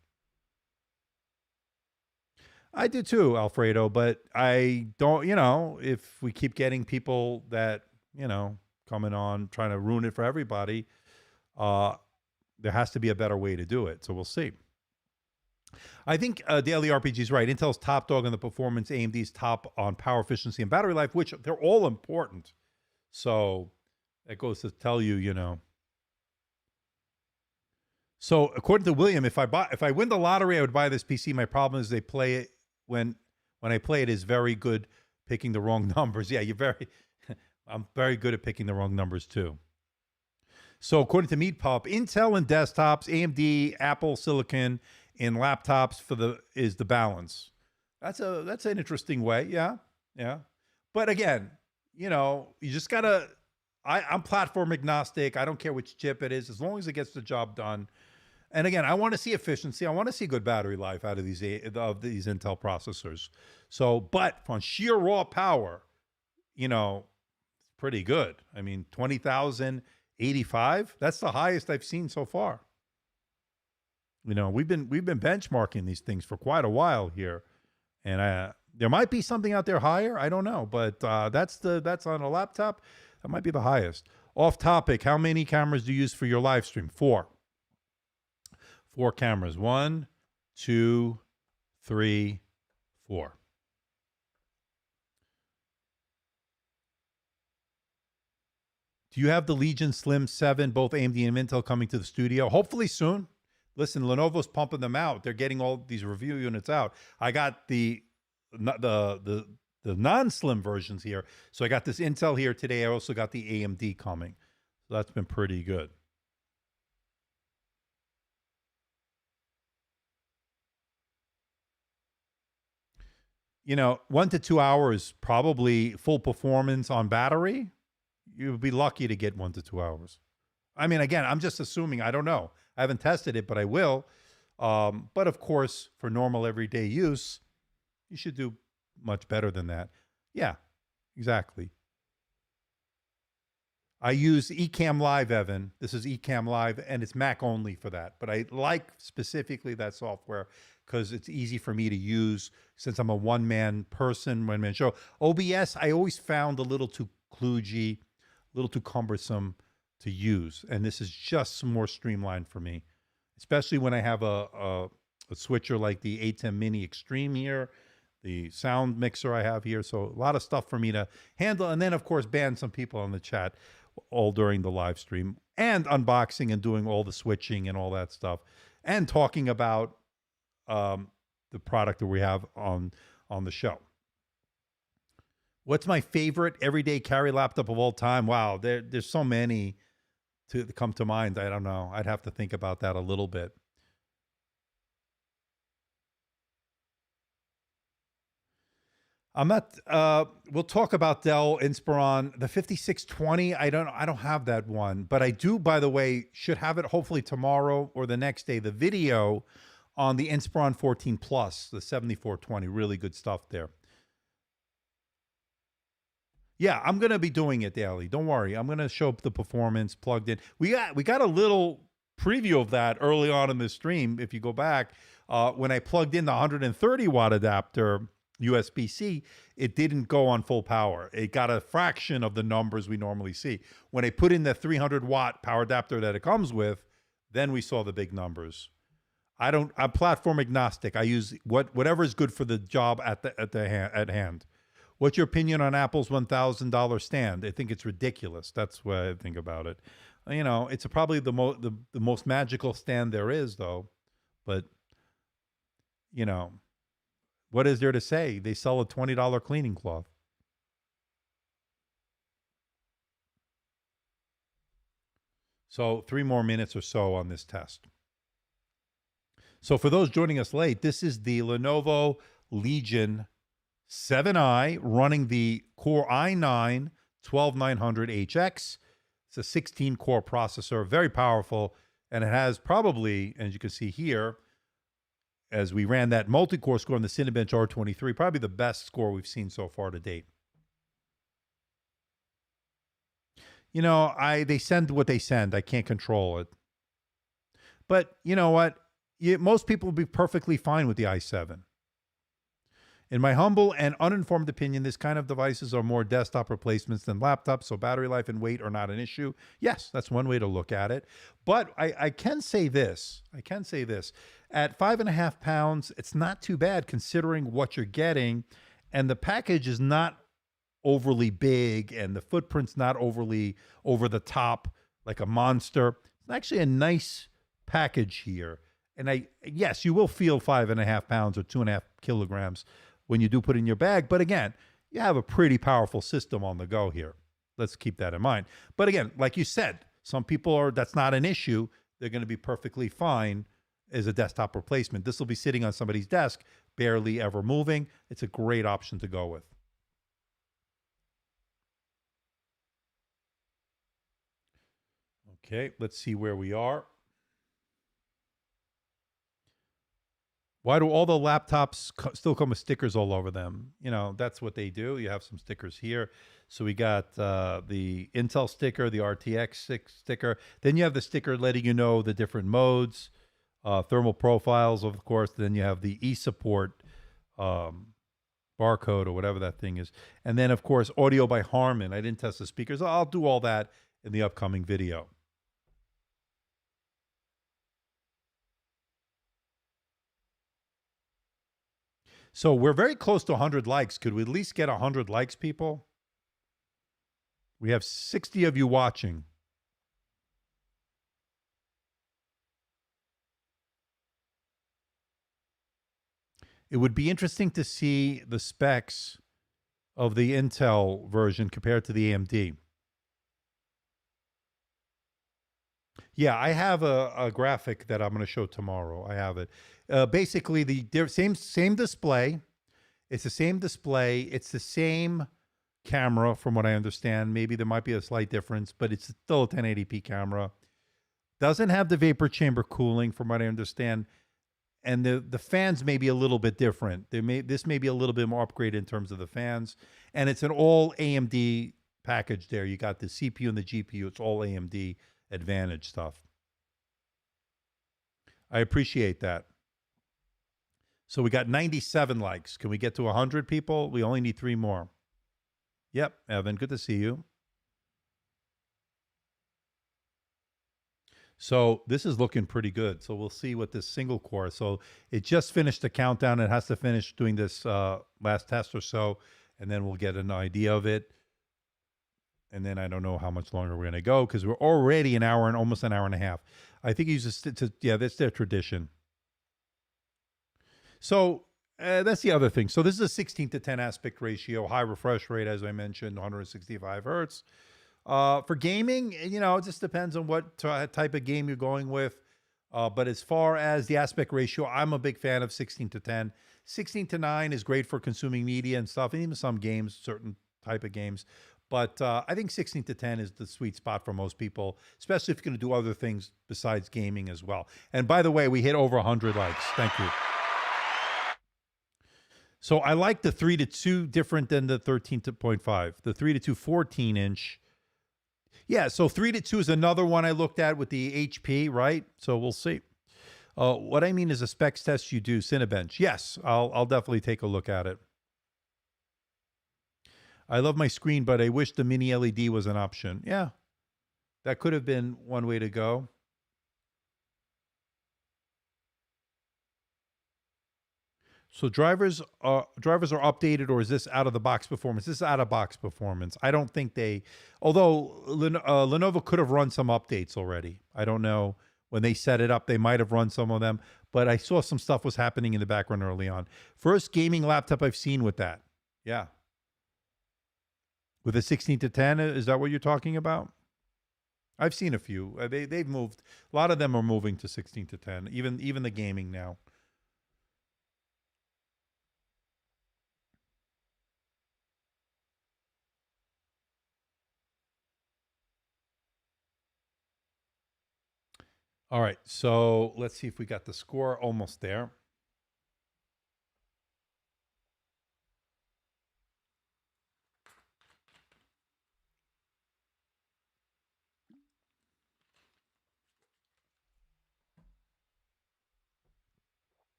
I do too, Alfredo, but I don't, you know, if we keep getting people that, you know, coming on trying to ruin it for everybody, there has to be a better way to do it. So we'll see. I think Daily RPG is right. Intel's top dog in the performance, AMD's top on power efficiency and battery life, which they're all important. So that goes to tell you, you know. So according to William, if I win the lottery, I would buy this PC. My problem is they play it when I play it is very good picking the wrong numbers. Yeah, I'm very good at picking the wrong numbers too. So according to MeetPup, Intel in desktops, AMD, Apple Silicon in laptops is the balance. That's an interesting way. Yeah. But again, you know, you just gotta. I'm platform agnostic. I don't care which chip it is, as long as it gets the job done. And again, I want to see efficiency. I want to see good battery life out of these Intel processors. So, but on sheer raw power, you know, it's pretty good. I mean, 20,085. That's the highest I've seen so far. You know, we've been benchmarking these things for quite a while here, and there might be something out there higher. I don't know, but that's on a laptop. That might be the highest. Off topic. How many cameras do you use for your live stream? 4. 4 cameras. 1, 2, 3, 4. Do you have the Legion Slim 7, both AMD and Intel, coming to the studio? Hopefully soon. Listen, Lenovo's pumping them out. They're getting all these review units out. I got the non-slim versions here. So I got this Intel here today. I also got the AMD coming. So that's been pretty good. You know, 1 to 2 hours, probably full performance on battery. You'd be lucky to get 1 to 2 hours. I mean, again, I'm just assuming. I don't know. I haven't tested it, but I will. But of course, for normal everyday use, you should do much better than that. Yeah, exactly. I use Ecamm Live, Evan. This is Ecamm Live, and it's Mac only for that. But I like specifically that software because it's easy for me to use since I'm a one-man person, one-man show. OBS, I always found a little too kludgy, a little too cumbersome. to use. And this is just more streamlined for me, especially when I have a switcher like the A10 Mini Extreme here, the sound mixer I have here. So a lot of stuff for me to handle. And then, of course, ban some people on the chat all during the live stream, and unboxing and doing all the switching and all that stuff, and talking about the product that we have on the show. What's my favorite everyday carry laptop of all time? Wow, there's so many to come to mind. I don't know. I'd have to think about that a little bit. I'm not. We'll talk about Dell Inspiron, the 5620. I don't have that one, but I do. By the way, should have it hopefully tomorrow or the next day. The video on the Inspiron 14 Plus, the 7420, really good stuff there. Yeah, I'm gonna be doing it daily. Don't worry. I'm gonna show up the performance plugged in. We got a little preview of that early on in the stream. If you go back, when I plugged in the 130 watt adapter. USB-C, it didn't go on full power. It got a fraction of the numbers we normally see. When I put in the 300 watt power adapter that it comes with, then we saw the big numbers. I'm platform agnostic. I use whatever is good for the job at hand. What's your opinion on Apple's $1,000 stand? I think it's ridiculous. That's what I think about it. You know, it's probably the most magical stand there is, though. But you know, what is there to say? They sell a $20 cleaning cloth. So 3 more minutes or so on this test. So for those joining us late, this is the Lenovo Legion 7i running the Core i9 12900HX. It's a 16-core processor, very powerful, and it has probably, as you can see here, as we ran that multi-core score on the Cinebench R23, probably the best score we've seen so far to date. You know, they send what they send. I can't control it. But you know what? Most people will be perfectly fine with the i7. In my humble and uninformed opinion, this kind of devices are more desktop replacements than laptops, so battery life and weight are not an issue. Yes, that's one way to look at it. But I can say this. At 5.5 pounds, it's not too bad considering what you're getting. And the package is not overly big, and the footprint's not overly over the top like a monster. It's actually a nice package here. And yes, you will feel 5.5 pounds or 2.5 kilograms when you do put it in your bag. But again, you have a pretty powerful system on the go here. Let's keep that in mind. But again, like you said, some people that's not an issue. They're going to be perfectly fine as a desktop replacement. This will be sitting on somebody's desk, barely ever moving. It's a great option to go with. Okay, let's see where we are. Why do all the laptops still come with stickers all over them? You know, that's what they do. You have some stickers here. So we got the Intel sticker, the RTX sticker. Then you have the sticker letting you know the different modes, thermal profiles, of course. Then you have the eSupport barcode or whatever that thing is. And then, of course, audio by Harman. I didn't test the speakers. I'll do all that in the upcoming video. So we're very close to 100 likes. Could we at least get 100 likes, people? We have 60 of you watching. It would be interesting to see the specs of the Intel version compared to the AMD. Yeah, I have a graphic that I'm going to show tomorrow. I have it. Basically, the same display. It's the same display. It's the same camera, from what I understand. Maybe there might be a slight difference, but it's still a 1080p camera. Doesn't have the vapor chamber cooling, from what I understand. And the fans may be a little bit different. This may be a little bit more upgraded in terms of the fans. And it's an all AMD package there. You got the CPU and the GPU. It's all AMD Advantage stuff. I appreciate that. So we got 97 likes. Can we get to 100 people? We only need 3 more. Yep, Evan, good to see you. So this is looking pretty good. So we'll see what this single core. So it just finished the countdown. It has to finish doing this last test or so, and then we'll get an idea of it. And then I don't know how much longer we're going to go because we're already an hour and almost an hour and a half. I think he uses yeah, that's their tradition. So that's the other thing. So this is a 16:10 aspect ratio, high refresh rate, as I mentioned, 165 hertz. For gaming, you know, it just depends on what type of game you're going with. But as far as the aspect ratio, I'm a big fan of 16:10. 16:9 is great for consuming media and stuff, and even some games, certain type of games. But I think 16:10 is the sweet spot for most people, especially if you're going to do other things besides gaming as well. And by the way, we hit over 100 likes. Thank you. So I like the 3:2 different than the 13.5. The 3:2 14-inch. Yeah, so 3:2 is another one I looked at with the HP, right? So we'll see. What I mean is a specs test you do, Cinebench. Yes, I'll definitely take a look at it. I love my screen, but I wish the mini LED was an option. Yeah, that could have been one way to go. So drivers are updated, or is this out of the box performance? This is out of box performance. I don't think they, although Lenovo could have run some updates already. I don't know when they set it up. They might have run some of them, but I saw some stuff was happening in the background early on. First gaming laptop I've seen with that. Yeah, with a 16:10. Is that what you're talking about? I've seen a few. They've moved. A lot of them are moving to 16:10. Even the gaming now. All right, so let's see if we got the score almost there.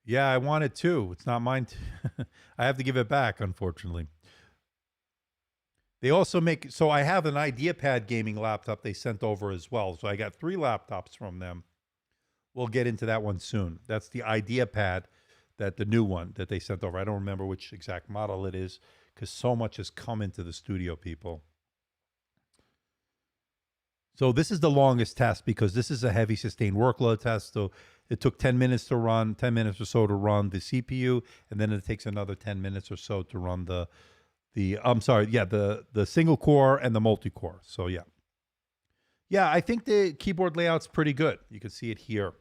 Yeah, I want it too. It's not mine. I have to give it back, unfortunately. They also make, so I have an IdeaPad gaming laptop they sent over as well. So I got 3 laptops from them. We'll get into that one soon. That's the IdeaPad, the new one that they sent over. I don't remember which exact model it is because so much has come into the studio, people. So this is the longest test because this is a heavy sustained workload test. So it took 10 minutes to run, 10 minutes or so to run the CPU, and then it takes another 10 minutes or so to run the single core and the multi-core. So yeah. Yeah, I think the keyboard layout's pretty good. You can see it here.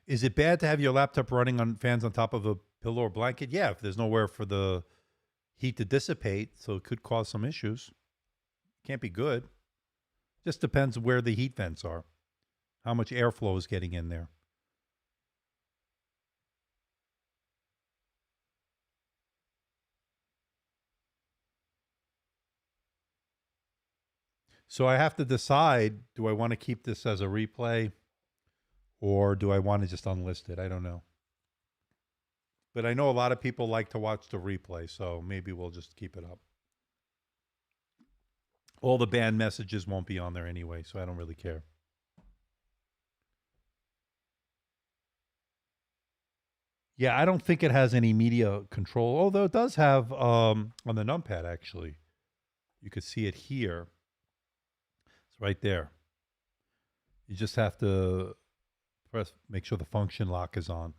Is it bad to have your laptop running on fans on top of a pillow or blanket? Yeah, if there's nowhere for the heat to dissipate, so it could cause some issues. Can't be good. Just depends where the heat vents are, how much airflow is getting in there. So I have to decide, do I want to keep this as a replay or do I want to just unlist it? I don't know. But I know a lot of people like to watch the replay, so maybe we'll just keep it up. All the banned messages won't be on there anyway, so I don't really care. Yeah, I don't think it has any media control, although it does have on the numpad, actually. You could see it here. It's right there. You just have to make sure the function lock is on.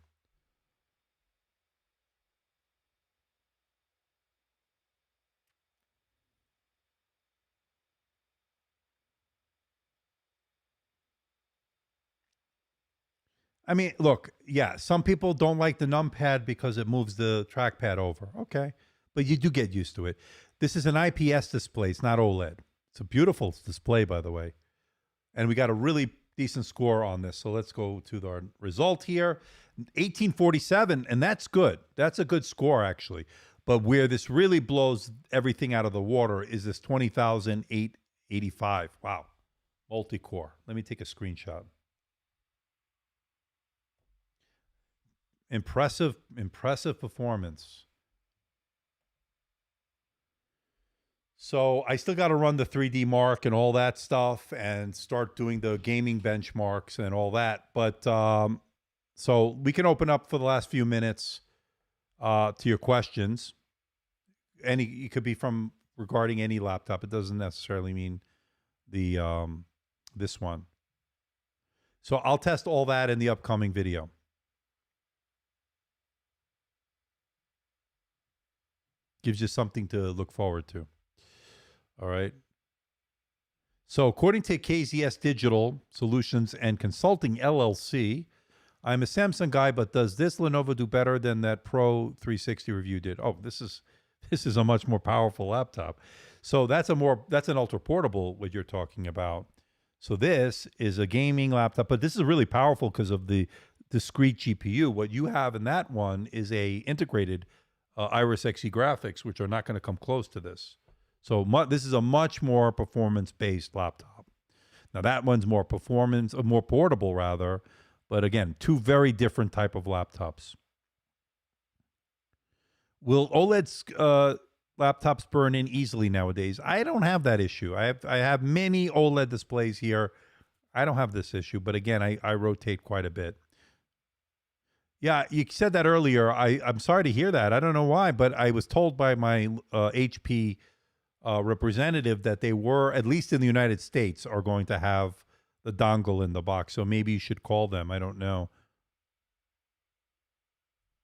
I mean, look, yeah, some people don't like the numpad because it moves the trackpad over. Okay. But you do get used to it. This is an IPS display. It's not OLED. It's a beautiful display, by the way. And we got a really decent score on this. So let's go to our result here. 1847, and that's good. That's a good score, actually. But where this really blows everything out of the water is this 20,885. Wow. Multi-core. Let me take a screenshot. Impressive performance. So I still got to run the 3D Mark and all that stuff and start doing the gaming benchmarks and all that. But so we can open up for the last few minutes to your questions. It could be from regarding any laptop. It doesn't necessarily mean the this one. So I'll test all that in the upcoming video. Gives you something to look forward to. All right. So according to KZS Digital Solutions and Consulting LLC, I'm a Samsung guy, but does this Lenovo do better than that Pro 360 review did? Oh, this is a much more powerful laptop. So that's an ultra portable what you're talking about. So this is a gaming laptop, but this is really powerful because of the discrete GPU. What you have in that one is a integrated Iris Xe graphics, which are not going to come close to this. So this is a much more performance-based laptop. Now that one's more performance, more portable rather, but again, two very different type of laptops. Will OLED laptops burn in easily nowadays? I don't have that issue. I have many OLED displays here. I don't have this issue, but again, I rotate quite a bit. Yeah, you said that earlier. I'm sorry to hear that. I don't know why, but I was told by my HP representative that they were, at least in the United States, are going to have the dongle in the box. So maybe you should call them. I don't know.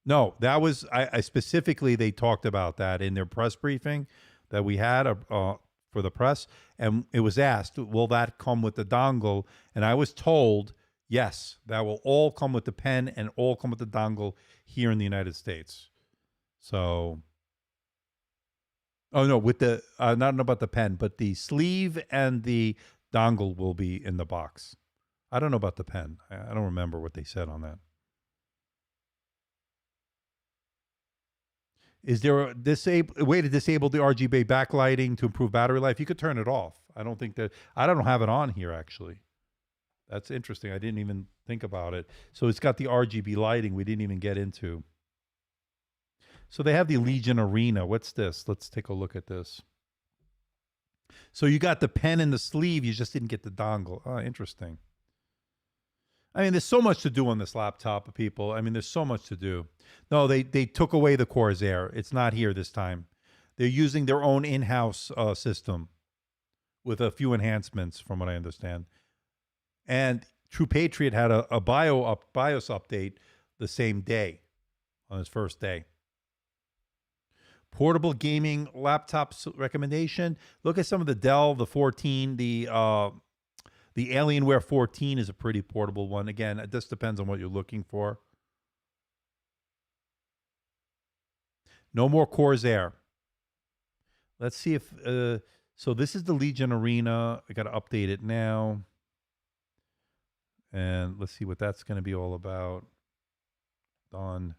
No, that was, I specifically, they talked about that in their press briefing that we had for the press. And it was asked, will that come with the dongle? And I was told, yes, that will all come with the pen and all come with the dongle here in the United States. So, oh no, with the, not about the pen, but the sleeve and the dongle will be in the box. I don't know about the pen. I don't remember what they said on that. Is there a way to disable the RGB backlighting to improve battery life? You could turn it off. I don't have it on here actually. That's interesting. I didn't even think about it. So it's got the RGB lighting we didn't even get into. So they have the Legion Arena. What's this? Let's take a look at this. So you got the pen and the sleeve. You just didn't get the dongle. Oh, interesting. I mean, there's so much to do on this laptop, people. I mean, there's so much to do. No, they took away the Corsair. It's not here this time. They're using their own in-house system with a few enhancements, from what I understand. And True Patriot had a BIOS update the same day, on his first day. Portable gaming laptops recommendation. Look at some of the Dell, the 14, the Alienware 14 is a pretty portable one. Again, it just depends on what you're looking for. No more Corsair. Let's see if, so this is the Legion Arena. I got to update it now. And let's see what that's going to be all about. Done.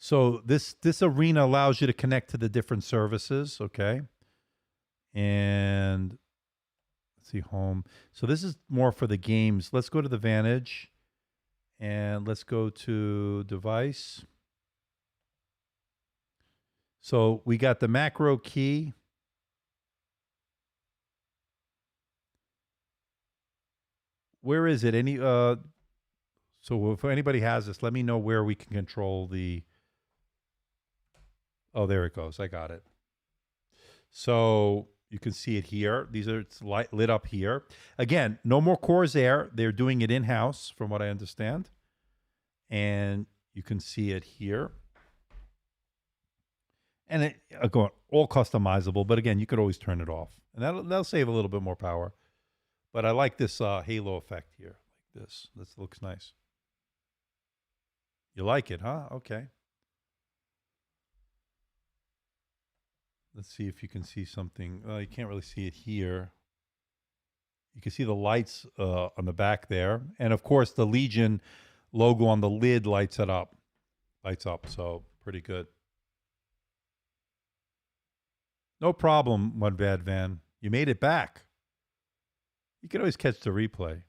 So this Arena allows you to connect to the different services, okay? And let's see, home. So this is more for the games. Let's go to the Vantage and let's go to device. So we got the macro key. Where is it? So if anybody has this, let me know where we can control the. Oh, there it goes. I got it. So you can see it here. It's lit up here. Again, no more Corsair. They're doing it in-house, from what I understand. And you can see it here. And it going all customizable, but again, you could always turn it off, and that'll save a little bit more power. But I like this halo effect here, like this. This looks nice. You like it, huh? Okay. Let's see if you can see something. You can't really see it here. You can see the lights on the back there, and of course the Legion logo on the lid lights up. So pretty good. No problem, One Bad Van. You made it back. You can always catch the replay.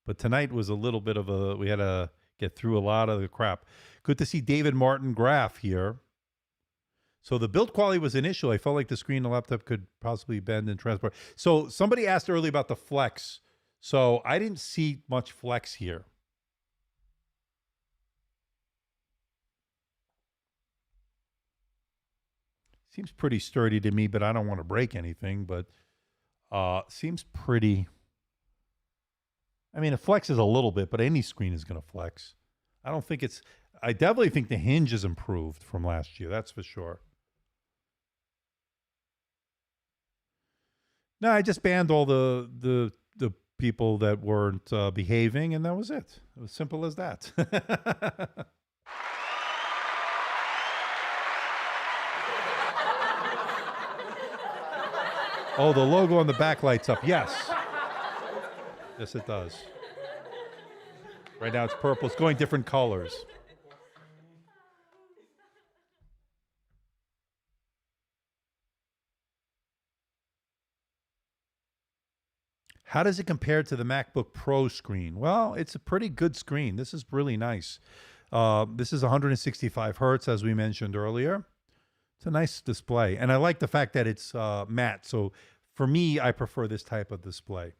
But tonight was a little bit of we had a get through a lot of the crap. Good to see David Martin Graph here. So the build quality was an issue. I felt like the screen of the laptop could possibly bend and transport. So somebody asked earlier about the flex. So I didn't see much flex here. Seems pretty sturdy to me, but I don't want to break anything. But seems pretty. I mean, it flexes a little bit, but any screen is going to flex. I don't think it's. I definitely think the hinge is improved from last year. That's for sure. No, I just banned all the people that weren't behaving, and that was it. It was simple as that. Oh, the logo on the back lights up. Yes. Yes, it does. Right now it's purple. It's going different colors. How does it compare to the MacBook Pro screen? Well, it's a pretty good screen. This is really nice. This is 165 hertz, as we mentioned earlier. It's a nice display. And I like the fact that it's matte. So for me, I prefer this type of display.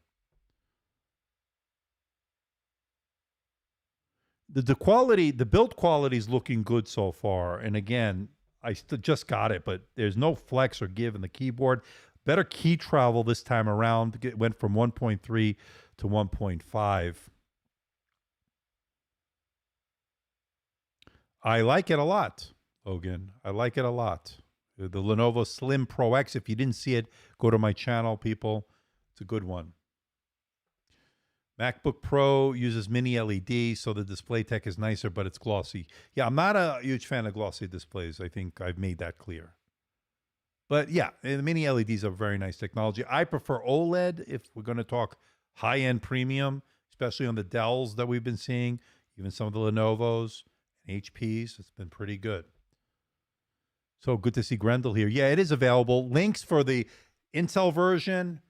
The quality, the build quality is looking good so far. And again, I just got it, but there's no flex or give in the keyboard. Better key travel this time around. It went from 1.3 to 1.5. I like it a lot, Logan. I like it a lot. The Lenovo Slim Pro X. If you didn't see it, go to my channel, people. It's a good one. MacBook Pro uses mini LED, so the display tech is nicer, but it's glossy. Yeah, I'm not a huge fan of glossy displays. I think I've made that clear. But yeah, the mini LEDs are very nice technology. I prefer OLED if we're going to talk high-end premium, especially on the Dells that we've been seeing, even some of the Lenovos and HPs. It's been pretty good. So good to see Grendel here. Yeah, it is available. Links for the Intel version,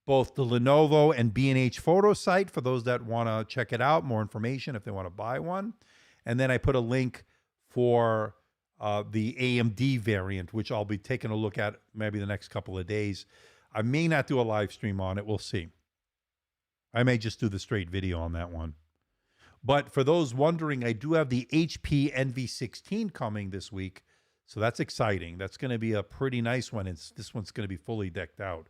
both the Lenovo and B&H photo site for those that want to check it out, more information if they want to buy one. And then I put a link for the AMD variant, which I'll be taking a look at maybe the next couple of days. I may not do a live stream on it. We'll see. I may just do the straight video on that one. But for those wondering, I do have the HP NV16 coming this week. So that's exciting. That's going to be a pretty nice one. This one's going to be fully decked out.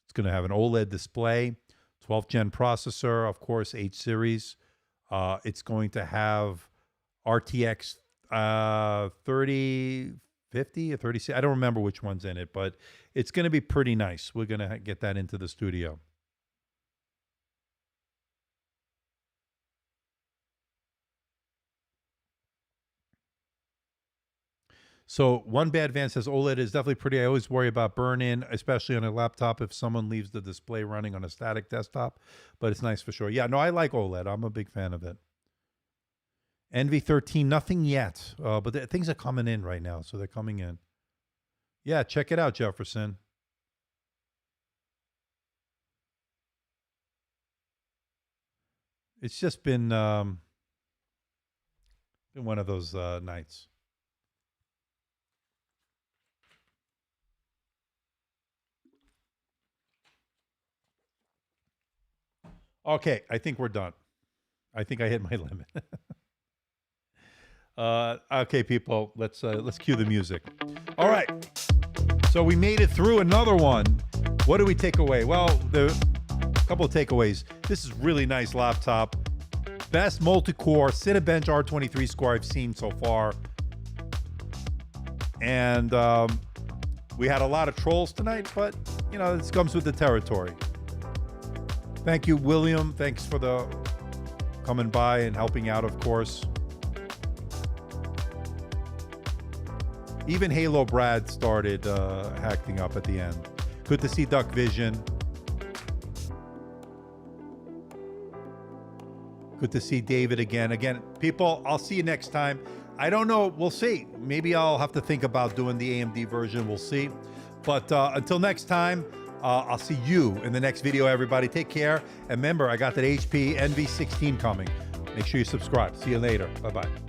It's going to have an OLED display, 12th gen processor, of course, H series. It's going to have RTX 3050 or 36. I don't remember which one's in it, but it's going to be pretty nice. We're going to get that into the studio. So one bad van says OLED is definitely pretty. I always worry about burn-in, especially on a laptop if someone leaves the display running on a static desktop, but it's nice for sure. Yeah, no, I like OLED. I'm a big fan of it. NV13, nothing yet, but things are coming in right now, so they're coming in. Yeah, check it out, Jefferson. It's just been one of those nights. Okay, I think we're done. I think I hit my limit. Okay, people, let's cue the music. All right, so we made it through another one. What do we take away? Well, a couple of takeaways. This is really nice laptop. Best multi-core Cinebench R23 score I've seen so far. And we had a lot of trolls tonight, but you know, this comes with the territory. Thank you, William. Thanks for the coming by and helping out, of course. Even Halo Brad started hacking up at the end. Good to see Duck Vision. Good to see David again. Again, people, I'll see you next time. I don't know. We'll see. Maybe I'll have to think about doing the AMD version. We'll see. But until next time, I'll see you in the next video, everybody. Take care. And remember, I got that HP NV16 coming. Make sure you subscribe. See you later. Bye-bye.